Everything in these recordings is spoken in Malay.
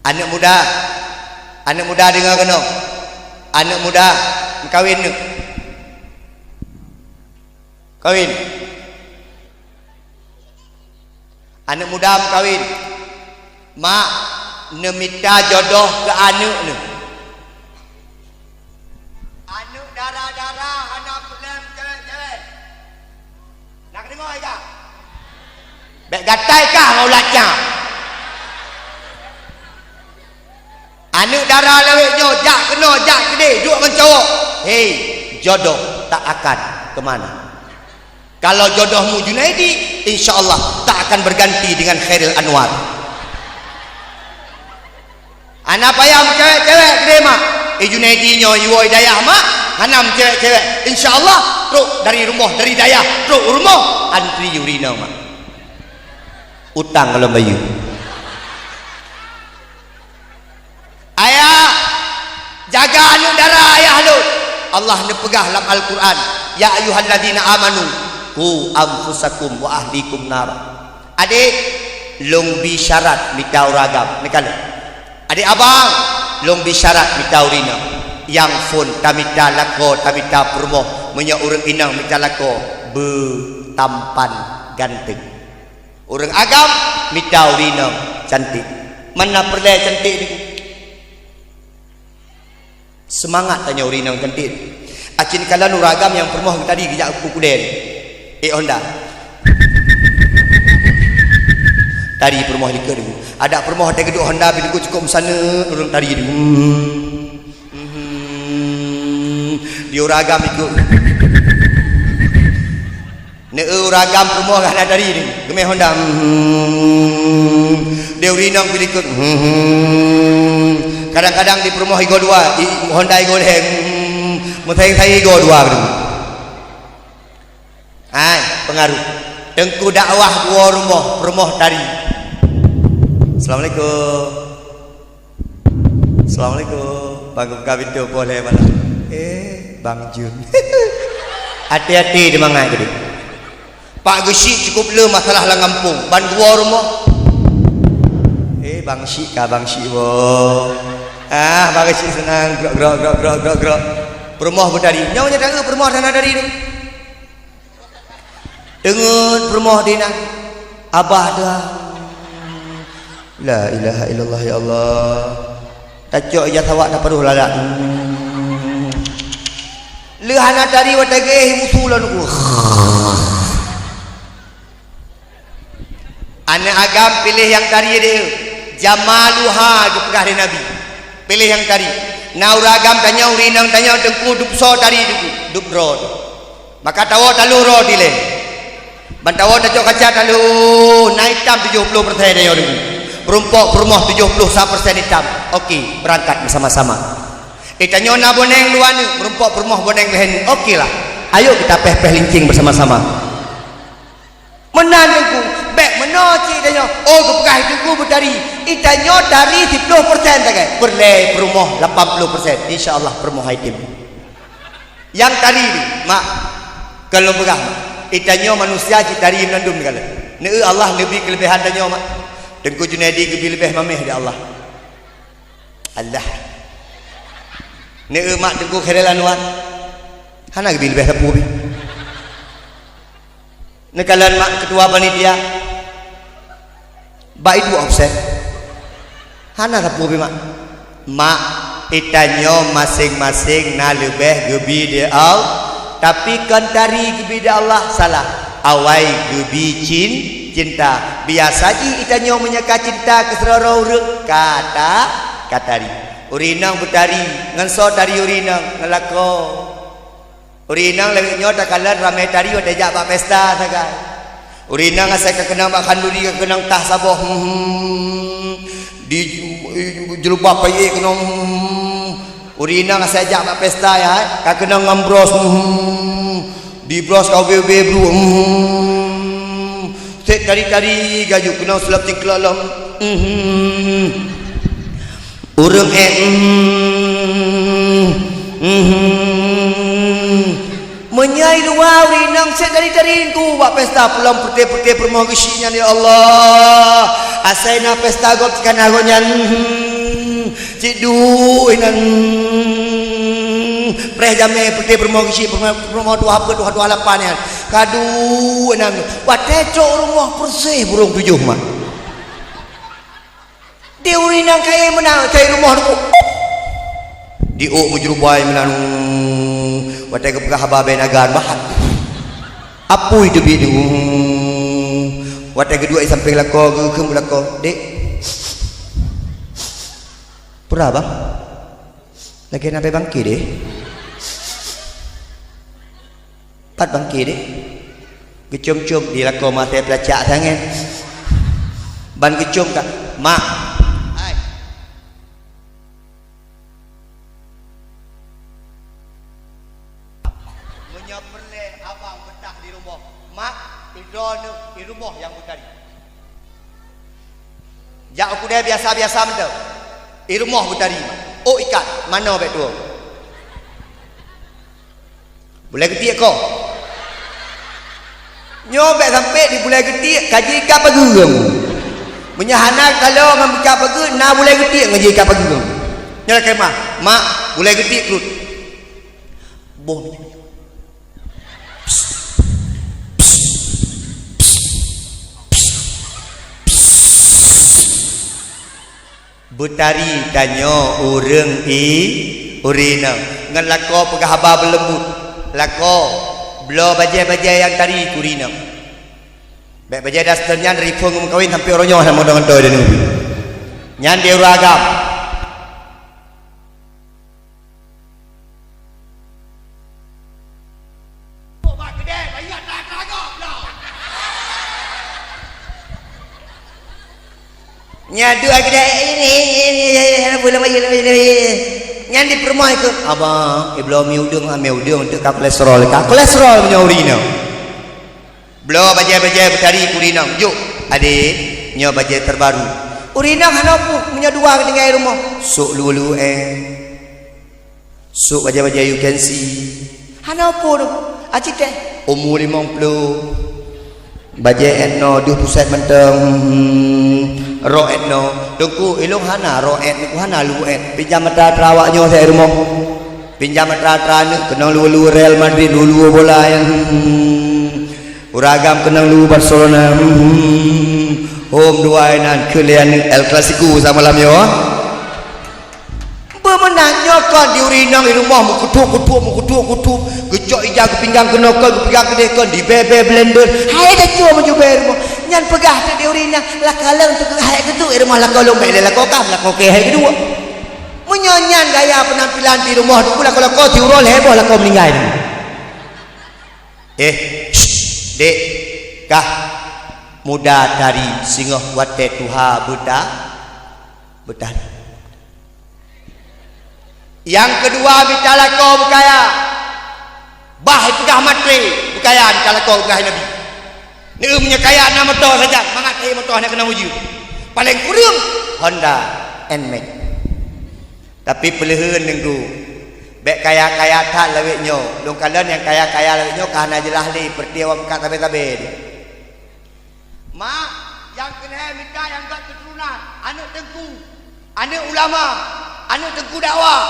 Anak muda dengar kena. Anak muda kawin ni. Kawin. Anak muda kawin. Mak minta jodoh ke anak ni. Anak darah-darah, anak pelan cewek-cewek. Nak dengar ke? Bek gatai kah maulatnya? Anak darah leweknya, jak kena, jak gede, duduk dengan cowok. Hei, jodoh tak akan ke mana. Kalau jodohmu Junaidi, insyaAllah tak akan berganti dengan Khairil Anwar. Anak payah cewek-cewek gede mak. Junaidi nyo, Iwo Hidayah mak. Hanam cewek-cewek. InsyaAllah, teruk dari rumah, dari dayah, teruk rumah. Antri urina mak. Utang kalau bayu. Ayah, jaga anak darah ayah lu. Allah nepegah dalam Al-Quran. Ya ayuhalladzina amanu qu anfusakum wa ahlikum nar. Adik, long bi syarat mitau ragam. Nikala. Adik abang, long bi syarat mitau rina. Yang pun tamita lako, tamita permoh. Menyak orang inang mita lako. Tampan ganteng. Orang agam mitau rina cantik. Mana perlai cantik ni? Semangat tanya urinang cantik. Acin kala nuragam yang permoh tadi kejak aku kulen. Honda. Tadi permoh lika dulu. Ada permoh ada geduk Honda bila aku cukup sana orang tadi dulu. Dia uragam ikut. Ne uragam permoh kan ada tadi ni. Gemeh Honda. Dia urinang bila ikut. Kadang-kadang di permoh igo dua, Honda igo leh, mungkin saya igo dua gitu. Pengaruh. Tengku dakwah dua rumah, permoh tadi. Assalamualaikum. Assalamualaikum. Bang kawin tu boleh malam. Bang Jun. Hati-hati di mangai gitu. Pak Gesyik cukup le masalah lang kampung. Ban dua rumah. Bang Syik kah Bang Syik boh. Bang Syik senang grok. Permoh berdari. Nyawanya dah permoh sana dari tu. Dengar permoh dina. Abah dah. La ilaha illallah ya Allah. Tacok ya tawak dah paruh ladak. Lehana dari watageh musulan ku. Anak agam pilih yang tari dia. Jamaluha dipegah dari Nabi. Pilih yang tari. Nauragam tanya urinang tanya dengku dupso tari dup ro. Maka tawo talu ro dile. Bantawo tajo kaca talu naik tam 70% dia dulu. Perumpok permoh 71% hitam. Okey, berangkat bersama-sama. Tanya na boneng luan perumpok permoh boneng lehen. Okeylah. Ayo kita peh-peh lincing bersama-sama. Menan dengku. Bek menoci tanya. Oh kepegah hidupku berdari. Itanya dari 10% tak berlai perumah 80%. InsyaAllah perumah item. Yang tadi ni mak kalau pegah itanya manusia citari menandum kala. Ne Allah lebih kelebihan tanya mak. Dengku Junaidi lebih mameh di Allah. Allah. Ne mak dengku Khairil Anwar. Hana lebih sapu bi. Ne kalan mak ketua panitia. Ba itu offset. Hana sapu bi mak. Mak itanyo masing-masing na lebih gebi di Allah. Tapi kan tari gebi di Allah salah. Awai gebi cinta. Biasa ji itanyo menyeka cinta ke seroro urang kata katari. Urinang betari nganso tari urinang ngelako. Urinang lagi nyo tak kalan ramai tari ada jak bak pesta sakai. Urinang asai kekenang bak kanduri kekenang tah saboh. Di jelubah paye kenang. Urinang asai jak bak pesta ya, kekenang ngambros. Di bros kau bebe bro. Set tari-tari gaju kenang sulap tingklalam. Urang menyai dua urinang set dari tu buat pesta pulang putih-putih permoh gesinya ya Allah. Asaina pesta got kan agonyan cik du inan preh jame putih bermoh kecil bermoh 28 ni kadu inan watecok rumah persih burung 7 mak dia urinang kaya menang kaya rumah tu diuk mujrubai menang watai kepegah hababe nagar bahat apa itu bidu watai kedua sampai lako ke lako dek pura bang lagi sampai bangki deh pat bangki deh kecum-cum di lako mata pelacak tangan ban kecum kan mak menyeperleh abang betah di rumah mak idone di rumah yang berkali jak aku dah biasa-biasa mendak di rumah bertari oh ikat mana bet tu boleh ketik kau nyobek sampai di boleh ketik kaji ikat pagi kamu menyahana kalau ngam ikat pagi nak boleh ketik ngaji ikat pagi kamu nyala kemah mak boleh ketik kerut boh Butari tanya urang urina ngan lako pegah haba berlembut lako belo bajai-bajai yang tari kurina baik bajai dasarnya dari pung kawin sampai orangnya sama dengan toy dan ubi nyan dia uragam nyadu agak ini boleh nyan di permai ke abang belum miudung untuk kolesterol punya urina belum bajai-bajai bertari urina juk adik nyo bajai terbaru urina hanapu punya dua ketinggalan rumah sok lulu sok bajai-bajai you can see hanapu tu acik teh umur 50 bajai etno 20% menteng roet no tungku ilung hana roet ni hana luet pinjam mata terawaknya saya rumah pinjam mata terane kenang lu Real Madrid lu bola yang uragam kenang lu Barcelona home dua nan kalian El Clasico sama malam yo pemenangnya kan di urinang di rumah mukutu gejok ijak ke pinggang kena ke pinggang ke dekon di bebe blender hai dah cua menuju rumah nyan pegah tu di urinang lah kalau untuk hai ketu rumah lah kalau baik lah kau kam lah kau ke hai kedua menyanyian gaya penampilan di rumah tu lah kalau kau tiurol heboh lah kau meninggal dek kah muda dari singoh wate tuha buta yang kedua bitala kau berkaya bah pegah matre berkaya bitala kau berkaya Nabi ni punya kaya nak motor saja mangat ai motor nak kena uji paling kurang Honda Nmax tapi peleheun nengku bek kaya-kaya tak laweknyo long kalian yang kaya-kaya laweknyo kana jelah li perti awak buka tabe-tabe mak yang kena minta yang gak keturunan anak tengku anak ulama anak tengku dakwah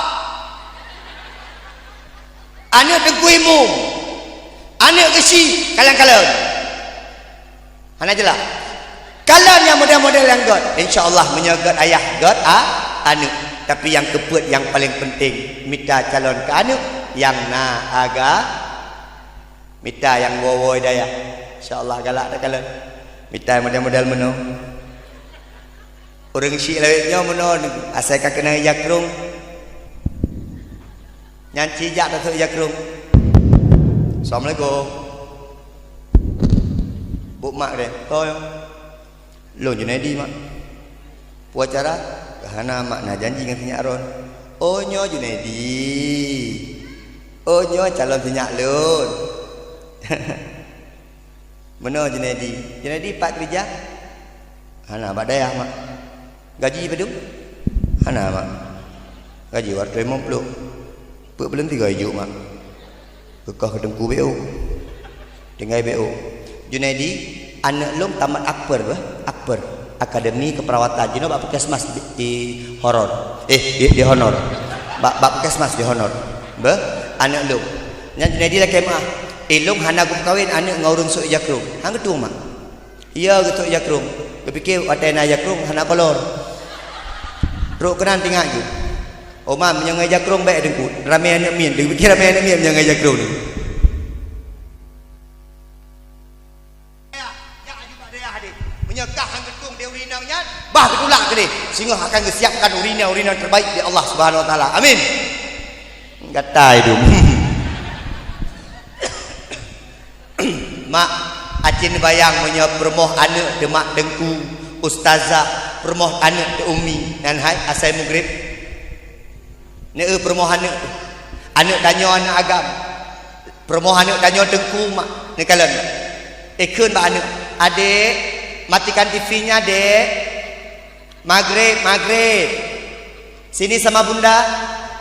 anak tengku imam anak kesi kalian hana jelah kalian yang model-model yang god insyaallah menyagat ayah god anak tapi yang keput yang paling penting minta calon ke anak yang aga minta yang wowoy daya insyaallah galak dah kalian minta model-model meno orang syik lawetnya meno asal kena jakrung nyanci jak tak jakrung assalamualaikum bu mak deh toy lo Junaidi mak puas acara hana mak na janji dengan tinyak ron oh nyo Junaidi oh nyo calon tinyak lun mana Junaidi pak kerja hana badai mak gaji padu hana mak gaji warga 50 belum 3 hijau mak kekah kedengku BO tinggal BO Junaidi anak long tamat akbar akademi keperawatan. Jino bak puskesmas di horor. Di honor. Bak puskesmas di honor. Be anak lu. Nya jadi lah kemah. Ilung hana ku kawin anak ngurun sok jakrum. Hang gedung mak. Iya gitu jakrum. Berpikir watena jakrum hana kolor. Ruk kenan tinggal je. Oma menyang jakrum baik dengku. Ramai anak min. Dia fikir ramai anak min menyang jakrum ni. Menyekah hang gedung dia urinanya bah ketulak ke dia sehingga akan siapkan urina terbaik di Allah Subhanahu wa taala. Amin. Gatai tu. Mak acin bayang punya permoh anak demak dengku ustazah permoh anak de umi dan hai asai maghrib ne permoh anak danyo anak agam permoh anak danyo dengku mak ne kalen keun ba anak adik matikan TV-nya dek. Maghrib sini sama bunda.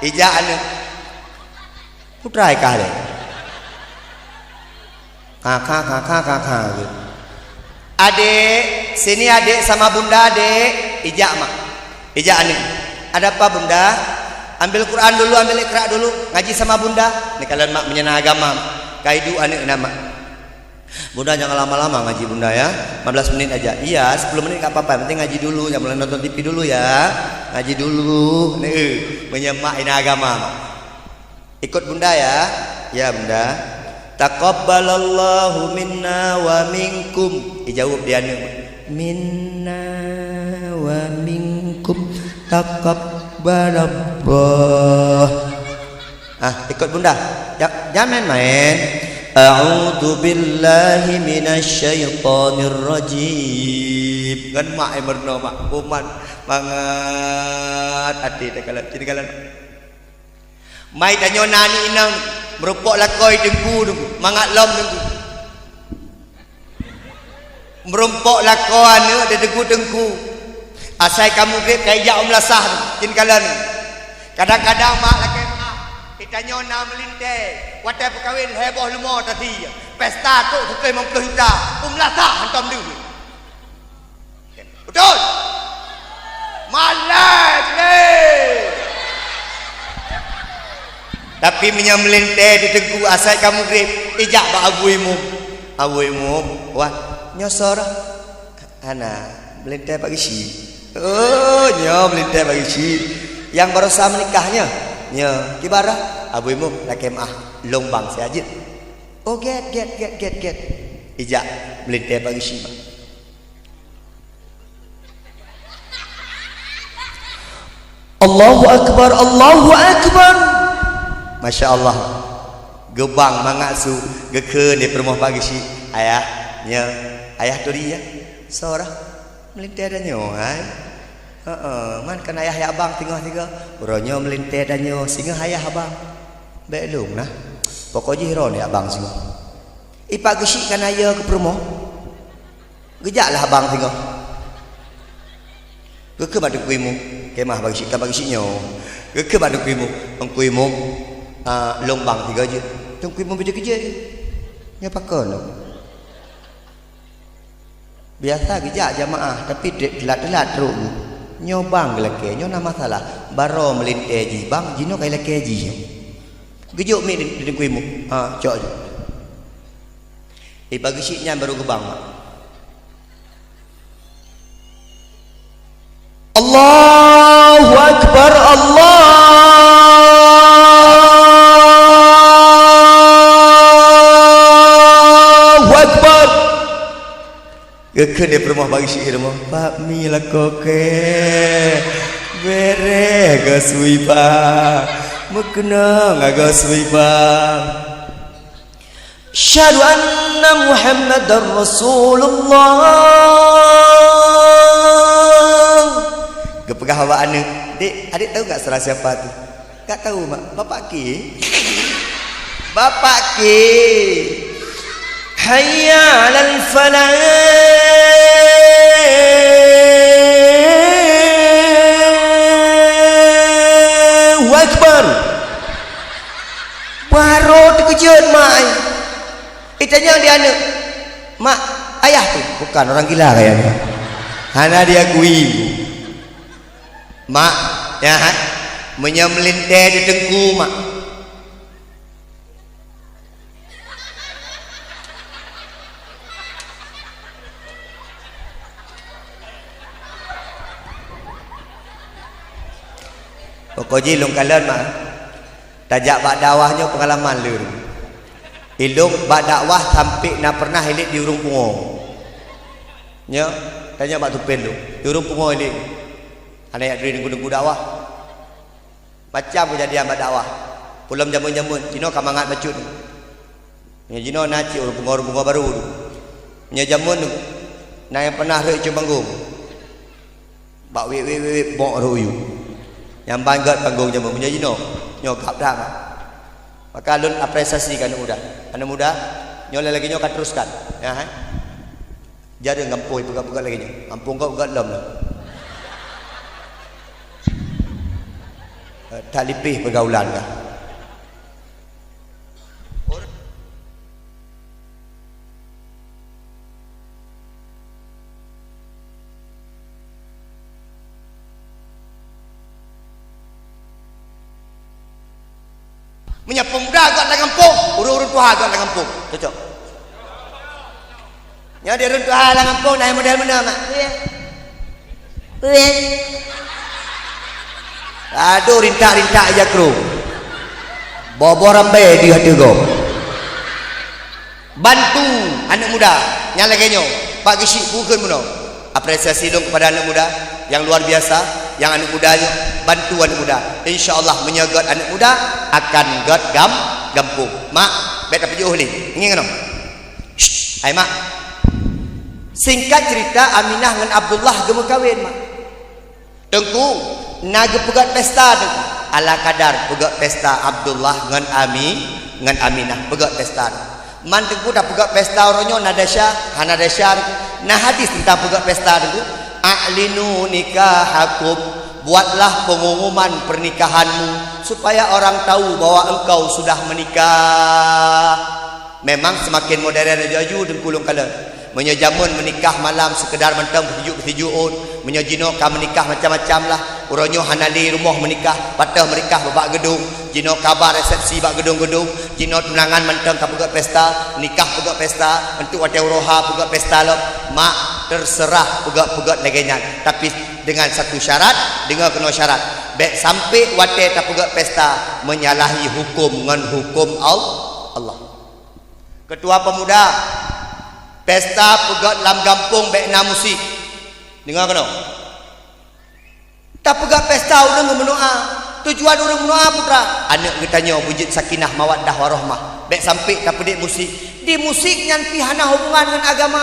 Ija anak putrai kah dek kakak adik sini adik sama bunda dek. Ija mak ija anak ada apa bunda? Ambil Quran dulu, ambil Iqra dulu, ngaji sama bunda. Ini kalian mak menyenang agama kaidu anak nama. Bunda jangan lama-lama ngaji bunda ya, 15 menit aja. Iya 10 menit gak apa-apa, penting ngaji dulu, jangan mulai nonton TV dulu ya. Ngaji dulu, menyemak ini agama. Ikut bunda ya. Ya bunda. Taqabbalallahu minna wa minkum. Dijawab dia minna wa minkum taqabbalallah. Ikut bunda. Jangan main-main. A'udzu billahi minasyaitonir rajim. Kan mak emerno mak kuman banget ati tekalan tidikalan. Mai danyo nani inang merupok lakoi dengku mangat lom dengku. Merumpok lakoi anu ada dengku. Asai kamu grip kaya umlasah tidikalan. Kadang-kadang mak laki Itanyo na melinte, watai perkahwin heboh lumo tadi. Pesta tu sukai 50 juta, umlata hantam dulu. Betul? Malas ni. Tapi minyak melinte di teguh asal kamu grip, ijak ba abuimu. Wah, nyosor. Ana, melinte bagi si. Oh, nyo melinte bagi si. Yang baru sah menikahnya. Nya kibara abuimu la kemah lombang saja. Oh get ijak melinte bagi siapa. Allahu akbar Masya Allah gebang mangaksu geke ni permoh bagi si ayahnya ayah tu dia seorang melinte danyo man kan ayah ya abang tinggal uronyo melinte danyo singa ayah abang belum nah pokoknya hero ni abang singa ipak gesik kan ayah ke permoh gejaklah abang tinggal geke badu kuimu kemah bagi sikap bagi sinyo geke badu kuimu angkuimu lombang tiga je tung kuimu kerja nya pakon biasa gejak jamaah tapi telat teruk nyobang leke nyo na masalah baro melinte ji bang jino kai leke ji gejuk mi di kuimu cok je bagi siknya baru gebang Allahu akbar Allahu akbar geke dia permah bagi syair mah pak mi lakoke bere gasui ba mukna ngagasui ba syahadu anna muhammadar rasulullah gepegah awak adik tahu enggak salah siapa tu enggak tahu mak bapak ki hayya 'alal falah akbar baru terkejut mak tanya dia anak mak ayah tu bukan orang gila kayaknya hana diakui mak ya menyemelintir di dengku mak. Pokoknya ilung kalian mak tajak bak dakwahnya pengalaman lur ilung bak dakwah sampai nak pernah hilik di urung pungo nya tanya bak tupen lu di urung pungo hilik ada yang dari gunung dakwah macam kejadian bak dakwah pulang jamun-jamun Cino kamangat bacut nya Cino naci urung pungo baru nya jamun na yang pernah rek cumanggung bak we bok royu yang banggat panggung jamu punya Jino nyokap dah maka lun apresiasi kan anak muda nyoleh lagi nyokat teruskan ya jadi ngampui pegat-pegat lagi ngampung kau pegat lom tak lipih pergaulan lah. Menyapung dah agak dalam kampung urut-urut tuha agak dalam kampung cocok ya dia urut tuha dalam kampung dah model mana mak aduh rintak-rintak aja kru bobo rambai di hati go bantu anak muda nyala kenyo pak gisik bukan muno apresiasi dong kepada anak muda yang luar biasa yang anak mudanya bantu anak muda insyaallah menyagat anak muda akan gat gampung mak bet apa jauh ni ingin kan hai mak singkat cerita Aminah dengan Abdullah gemu kawin mak tengku naga pegat pesta tengku ala kadar pegat pesta Abdullah dengan Aminah pegat pesta man tengku dah pegat pesta orangnya nadasya nah hadis tentang pegat pesta tengku a'linu nikahakum buatlah pengumuman pernikahanmu supaya orang tahu bahwa engkau sudah menikah. Memang semakin modern jaju dan kulung kala menyajamun menikah malam sekedar mentang berhijuk-hijuun menyajino ka menikah macam-macam lah uronyo hanali rumah menikah patah menikah babak gedung jino kabar resepsi bak gedung-gedung jino tunangan mentang ka pegat pesta nikah pegat pesta untuk wate roha pegat pesta lo mak terserah pegat-pegat legenyan tapi dengan satu syarat dengan kena syarat baik sampai wate ta pegat pesta menyalahi hukum dengan hukum Allah. Ketua pemuda pesta pegat dalam kampung bekna musik dengar kena tak pegat pesta orang mendoa tujuan orang mendoa putra anak bertanya wujud sakinah mawaddah warahmah baik sampai tak pedik musik di musik yang pihana hubungan dengan agama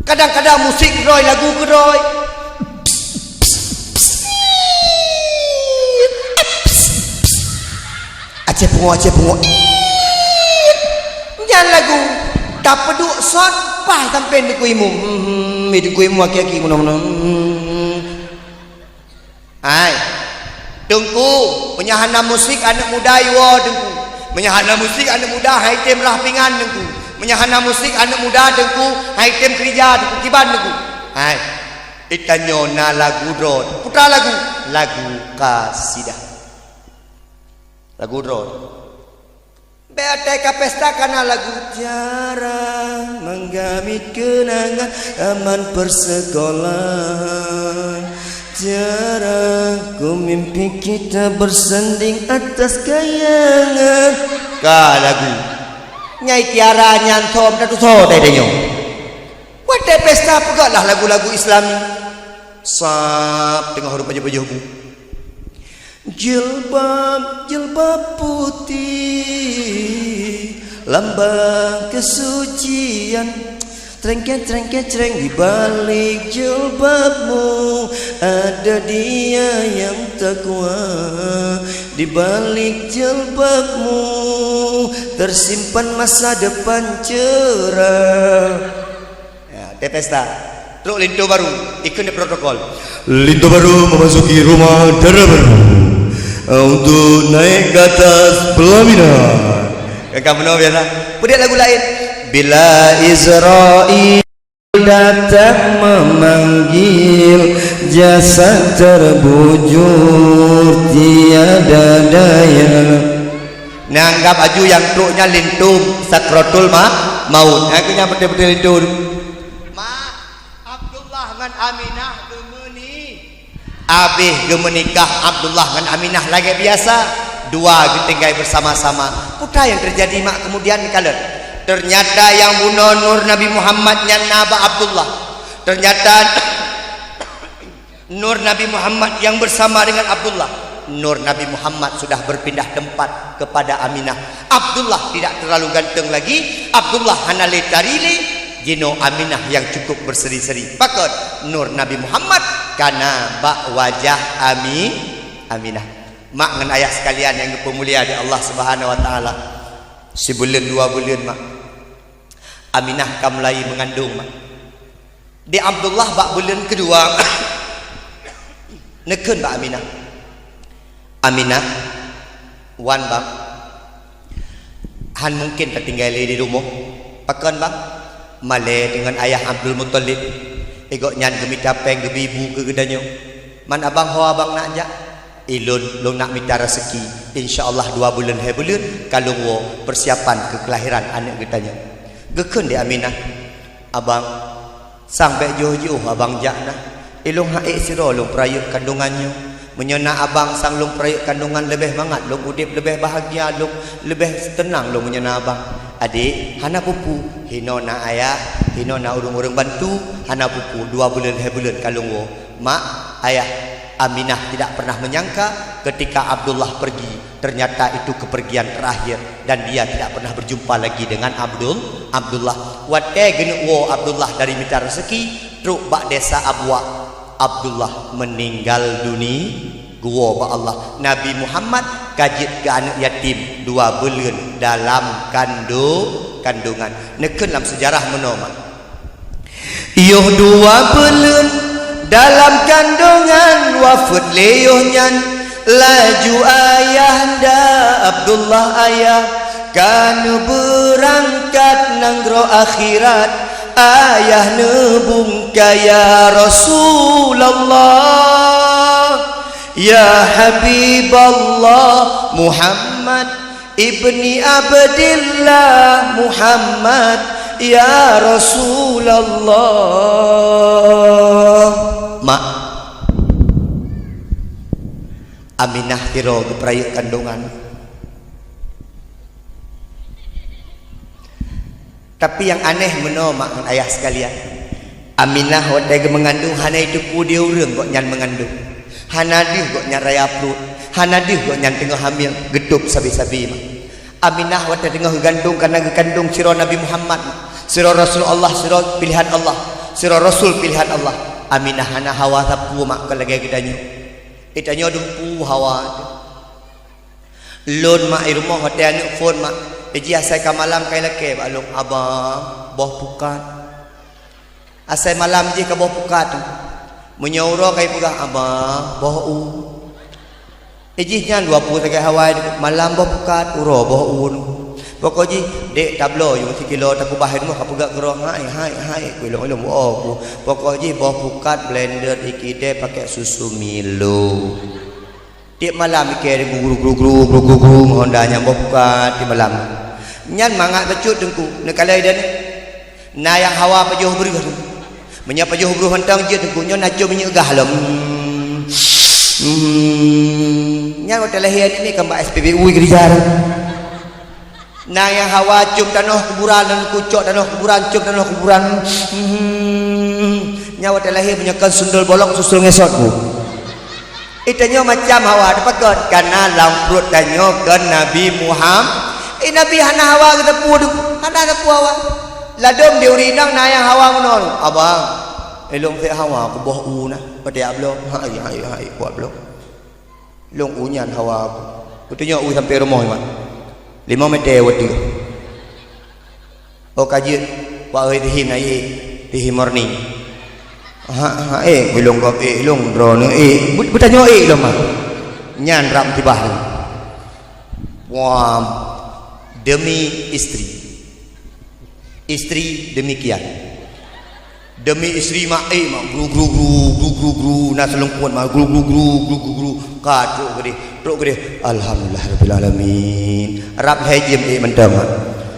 kadang-kadang musik roy lagu keroy aceh pungo jangan lagu tak peduk sot pah sampai deku imu deku imu aki-aki mana-mana hai tungku menyahana musik anak muda iwa tungku menyahana musik anak muda haitem rahpingan tungku menyahana musik anak muda tungku haitem kerja tungku kiban tungku hai itanyo na lagu drone putra lagu kasidah lagu drone Beateka pesta karena lagu jarang menggamit kenangan aman persekolahan jarang ku mimpi kita bersanding atas kayangan ka lagu nyai tiara nyantom datu so dedenyo wate pesta pegatlah lagu-lagu Islami sap tengah huruf baju-baju hukum jilbab putih lambang kesucian treng di balik jilbabmu ada dia yang takwa di balik jilbabmu tersimpan masa depan cerah ya pesta truk linto baru ikut protokol linto baru memasuki rumah darah baru untuk naik ke atas pelaminan kakak benar biasa punya lagu lain bila Israel datang memanggil, jasad terbujur tiada daya. Nanggap aju yang truknya lintung sakratul maut. Aku nya betul-betul lintung. Ma Abdullah dengan Aminah gemeni. Abih gemenikah Abdullah dengan Aminah lagi biasa. Dua getinggai bersama-sama. Putra yang terjadi mak kemudian kalau ternyata yang bunuh Nur Nabi Muhammadnya Naba Abdullah. Ternyata Nur Nabi Muhammad yang bersama dengan Abdullah. Nur Nabi Muhammad sudah berpindah tempat kepada Aminah. Abdullah tidak terlalu ganteng lagi. Abdullah hanale tarile jino Aminah yang cukup berseri-seri. Pakot Nur Nabi Muhammad karena bak wajah Aminah. Mak dengan ayah sekalian yang pemulia di Allah Subhanahu wa taala. Sebulan 2 bulan mak. Aminah kam mulai mengandung mak. Di Abdullah bak bulan kedua neken bak Aminah wan bang han mungkin tertinggal di rumah pakan bang male dengan ayah Abdul Muttalib egok nyan gemi tapeng gemi ibu ke gedanyo man abang ho abang nak jak ilun lo nak minta rezeki insyaallah 2 bulan bulan kalau wo persiapan ke kelahiran anak gedanyo geken di Aminah abang sampai jauh-jauh abang jak nah ilung haik siro long perayuk kandungannya menyona abang sang long perayuk kandungan lebih banget long udip lebih bahagia long lebih tenang long menyona abang adik hana pupu hino na ayah hino na urung-urung bantu hana pupu 2 bulan kalung wo mak ayah Aminah tidak pernah menyangka ketika Abdullah pergi ternyata itu kepergian terakhir dan dia tidak pernah berjumpa lagi dengan Abdullah wate genu wo Abdullah dari minta rezeki truk bak desa Abwa Abdullah meninggal dunia gua ba Allah Nabi Muhammad kajit ke anak yatim 2 bulan dalam kandungan neken dalam sejarah menoma yuh 2 bulan dalam kandungan wafat leyuhnyan laju ayah da Abdullah ayah kan berangkat nanggro akhirat ayah nebung kaya Rasulullah ya Habiballah Muhammad ibni Abdillah Muhammad ya Rasulullah mak Aminah tiro keperayuk kandungan. Tapi yang aneh menomak ayah sekalian Aminah waktu mengandung hana itu pu dia urang kok nyan mengandung hana dia kok nyan raya perut hana dia kok nyan tengah hamil gedup sabi-sabi Aminah waktu tengah gandung karena gandung siro Nabi Muhammad siro Rasulullah siro pilihan Allah siro Rasul pilihan Allah Aminah hana hawa sapu mak kelagi gedanya itanya dumpu hawa lon mak irumah waktu anak phone mak Eji asai ka malam kai leke balung abang boh pukat. Asai malam je ka boh pukat tu. Menyauro kai pegah abang boh u. Eji nyan 20 tagai hawai malam boh pukat uro boh u. Pokok ji dek tablo yung 1 kilo tak bahan mu ka pegak gerong hai ku ilong oh. Pokok ji boh pukat blender ikide pakai susu Milo. Tiap malam ikir guru hondanya boh pukat di malam. Nyan mangat becut dengku nekalai dan na yang hawa pajuh beri menya pajuh beri hentang je dengku nyon najo menyegah lom nyan hotel lahian ini kembak SPBU gereja na yang hawa cum tanah kuburan dan kucok tanah kuburan cum tanah kuburan nya hotel lahir menyakan sundul bolong susul ngesotku itanya macam hawa dapat god karena lamprut tanyo ke Nabi Muhammad Nabi hana hawa kita pudu hana tepu hawa ladom di urinang na yang hawa menon abang elong fe hawa ku boh una pada ablo hai ku ablo long unyan hawa ku tunyo u sampai rumah man 5 meter wadi oh kaji wa euy tihim na tihim morning bilong ko long drone butanyo long mah nyan ram tibah wah demi istri demikian demi isteri mak mak gru nak selengkuan mak gru ka truk gede alhamdulillah rabbil alamin rap hejim mentam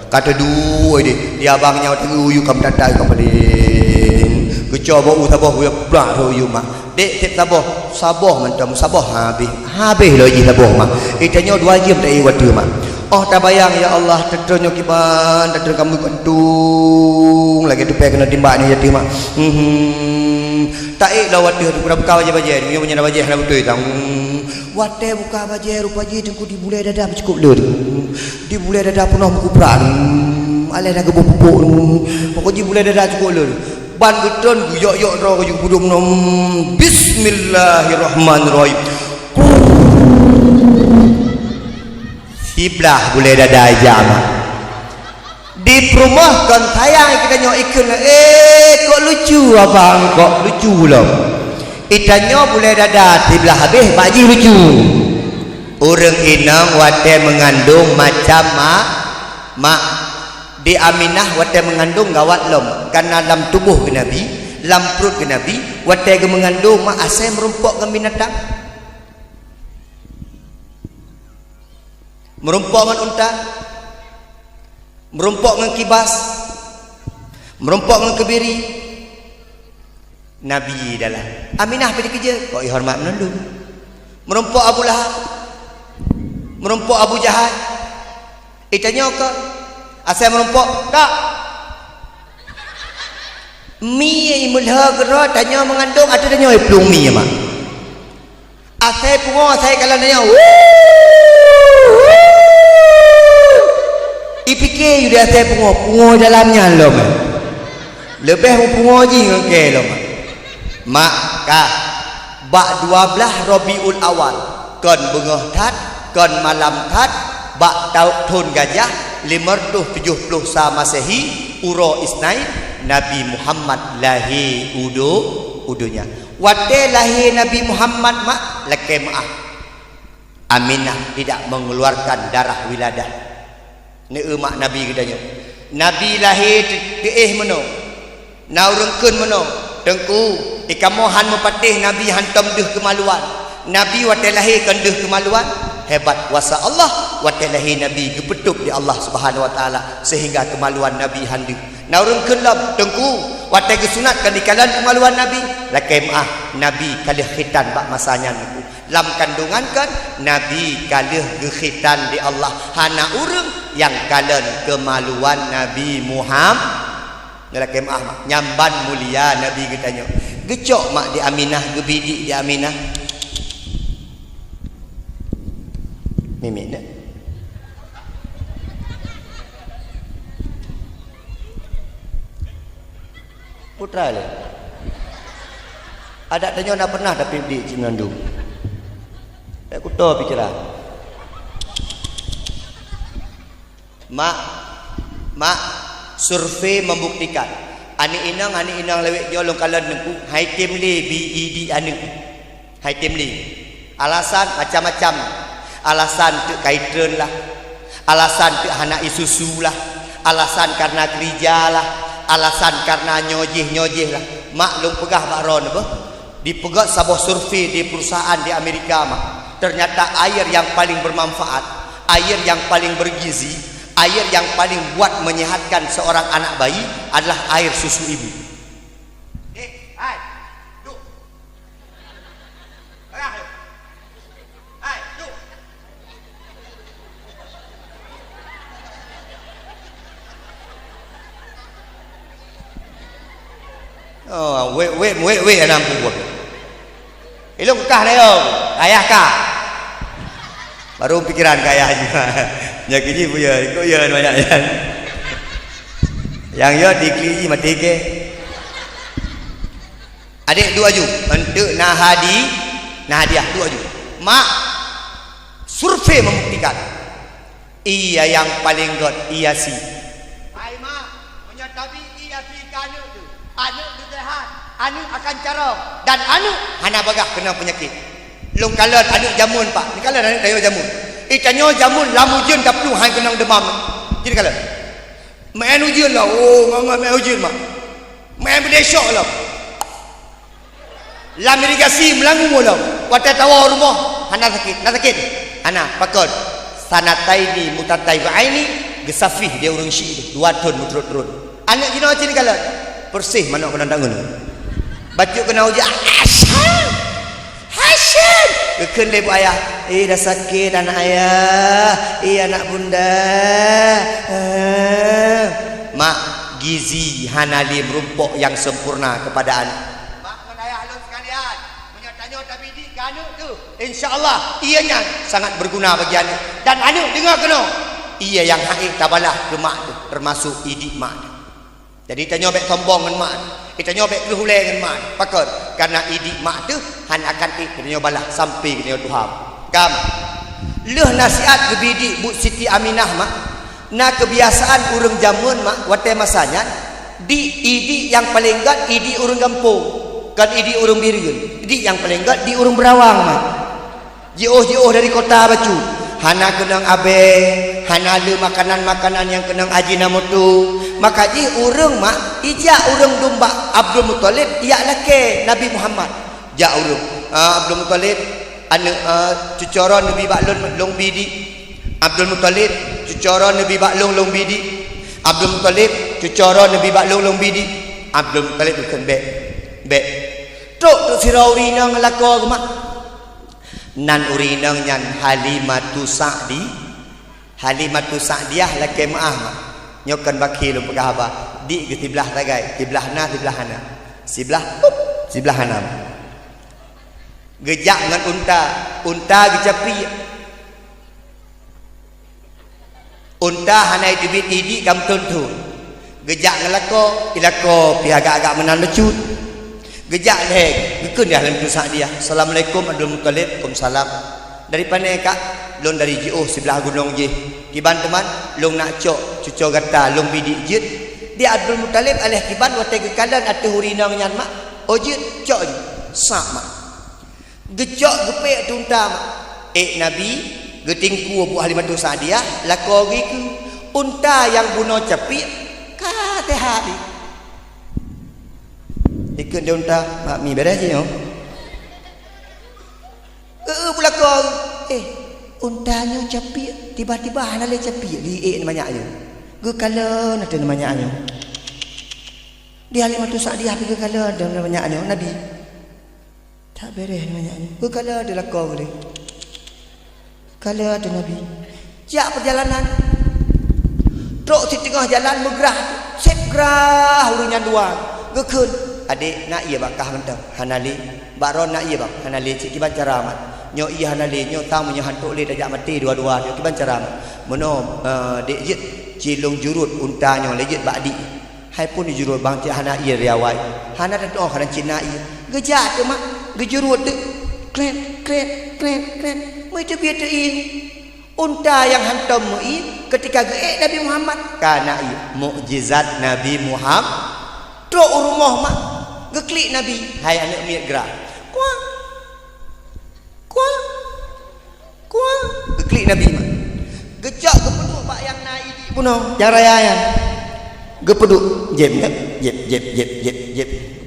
kata dua dia abangnya uyu kam tatai kam padin kecoba utabah ya brak uyu mak dek tip sabah mentam sabah habis lagi sabah mak itanyo 2 jam tak wadu mak oh tak bayang ya Allah tertonyo kiban terton kamu kentung lagi tu pe kena timbak ni yatim mak tak ik lawat dia tu buka baje ni punya baje nak betul tang wate buka baje rupa je tengku di bulai dada cukup le di bulai dada penuh buku peran alai nak gebuk pokok di bulai dada cukup le ban geton guyok-yok ro ke budung nom bismillahirrahmanirrahim iblah bulai dada jama di rumah kan sayang kita nyok ikan kok lucu abang kok lucu loh ikannya boleh dada sebelah habis pakji lucu orang inang wate mengandung macam mak di Aminah wate mengandung gawat lom karena dalam tubuh ke Nabi dalam perut ke Nabi wate ke mengandung mak asal merumpok ke binatang merumpok dengan unta merumpok dengan kibas merumpok dengan kebiri Nabi adalah Aminah pergi kerja kau hormat menunduk merumpok Abu Lahab merumpok Abu Jahal tanya kau asal merumpok tak mi mulha gera tanya mengandung ada tanya pelung mi mak asal pungo asal kalau tanya ipikir you dia asal pungo dalamnya lo mak lebih pungo je ngake lo mak kah bak 12 Rabiul Awal kon bengah tat kon malam tat bak tahun gajah 570 Masehi uro isnai Nabi Muhammad lahir udunya wate lahir Nabi Muhammad mak leke maaf Aminah tidak mengeluarkan darah wiladah ni mak Nabi katanya Nabi lahir keeh meno naurengkeun meno tengku ikamohan mempatih Nabi hantam deh kemaluan Nabi wate lahir kan deh kemaluan hebat kuasa Allah wate lahir Nabi gepetuk di Allah Subhanahu wa taala sehingga kemaluan Nabi handu naurengkeun lam tengku wate gesunat kan dikalan kemaluan Nabi lakai maah Nabi kalih khitan bak masanya niku lam kandungan kan Nabi kalih gekhitan di Allah hana urang yang kalan kemaluan Nabi Muhammad lakai maah mak nyamban mulia Nabi katanya gecok mak di Aminah gebidik di Aminah mimin dah putra le ada tanya nak pernah tapi di Cimandung aku tahu pikiran mak survei membuktikan ani inang lewek jolong kalan nengku hai temli BED anu hai temli alasan macam-macam alasan tu kaitren lah alasan tu anak isusu lah alasan karena gereja lah alasan karena nyojih lah mak long pegah bakron apa dipegat sebuah survei di perusahaan di Amerika mak ternyata air yang paling bermanfaat air yang paling bergizi air yang paling buat menyehatkan seorang anak bayi adalah air susu ibu. Hai, duk. Hai, duk. Oh, wait anam buat. Ilung kah leo, ayah kah? Baru pikiran kaya juga. Ya kiji punya, ikut ya banyak yang ya dikli mati ke. Adik dua ju untuk Nahadiah dua ju. Mak survei membuktikan ia yang paling god ia si. Hai mak, menyatabi ia si kanu tu. Anu sehat, anu akan cara dan anu hana bagah kena penyakit. Long kalan anu jamun pak. Ni kalan anu tayo jamun. Ikannya jamun lamu jin tak perlu hang kenang demam. Jadi kalan. Main ujian lah. Oh, nganga main ujian mak. main berdesok lah lam irigasi melangung lah wata tawa rumah hana sakit hana pakod sanataini mutataibaini gesafih dia urang syik dua ton mutrut-trut anak kena macam ni kalau bersih mana kena tangan baca kena ujian Hasan keken lebu ayah dah sakit anak ayah anak bunda mak gizi hanali merumpuk yang sempurna kepada anak mak dan ayah halus sekalian menyatanya tapi di anak tu insyaAllah ianya sangat berguna bagi anak dan anak dengar kena ia yang haik tabalah ke mak tu termasuk idik mak tu jadi tanya baik sombong dengan mak kita nyobek ke hulai dengan mak pakar karena idik mak tu han akan kita nyobalah sampai kita Tuhan kam leh nasihat ke bidik Bu Siti Aminah mak na kebiasaan urang jamun mak wate masanya di idik yang paling gat idik urang kampung kan idik urang Biriun idik yang paling gat di urang Berawang mak jauh-jauh dari kota Bacu hana kenang abe hana le makanan-makanan yang kenang ajinomoto maka ji urang mak ijak urang domba Abdul Muttalib ia lake Nabi Muhammad ja urang Abdul Muttalib anak cucura Nabi baklun long bidi Abdul Muttalib cucura Nabi baklun long bidi Abdul Muttalib cucura Nabi baklun long bidi Abdul Muttalib bukan bek tok tu sirauri nang lako mak nan urinang nyan Halimatu Sa'diyah lake maah nyokan bakil pegah apa di ke tiblah ragai tiblah hana sebelah hanam gejak dengan unta gecapi unta hanai dibit idi kam tuntun gejak ngelako ilako pi agak-agak menan lecut gejak leh gekun dah dalam tusak dia assalamualaikum Abdul Muttalib waalaikumsalam dari panai kak long dari jauh sebelah gunung je kiban teman long nak cok cucuk gata long bidik jit dia Abdul Muttalib alih kiban watai kekalan atu hurinang nyan mak ojit cok je sak mak gejok gepek tunta mak Nabi getingku Bu Halimatu Sa'diyah lako giku unta yang bunuh capik kate hari ikut dia unta mak mi beres je no belako untanya capik tiba-tiba hanale capik di namanya ge kala ada namanya di Halimatu Sa'diyah pergi kala ada namanya Nabi tak beres namanya ge kala ada lako boleh kala ada Nabi jak perjalanan truk di tengah jalan megerah segerah urunnya dua gekun adik nak iya bakah mentang hanali baron nak iya bak hanali cik kiban cara amat nyo iya hanali nyo tang menyo hantuk le dajak mati dua-dua dia kiban cara amat meno dek jit cilung jurut unta nyo lejit bakdi hai pun dijurut bang cik hana iya riawai hana dak oh kana cina iya gejak tu mak gejurut tu kren mai tu biar tu unta yang hantam mui ketika geek Nabi Muhammad kana mukjizat Nabi Muhammad truk rumah mak geklik Nabi hai anak miat gerak kuah geklik Nabi mak gejak gepeduk bak yang naik puno yang rayayan gepeduk jep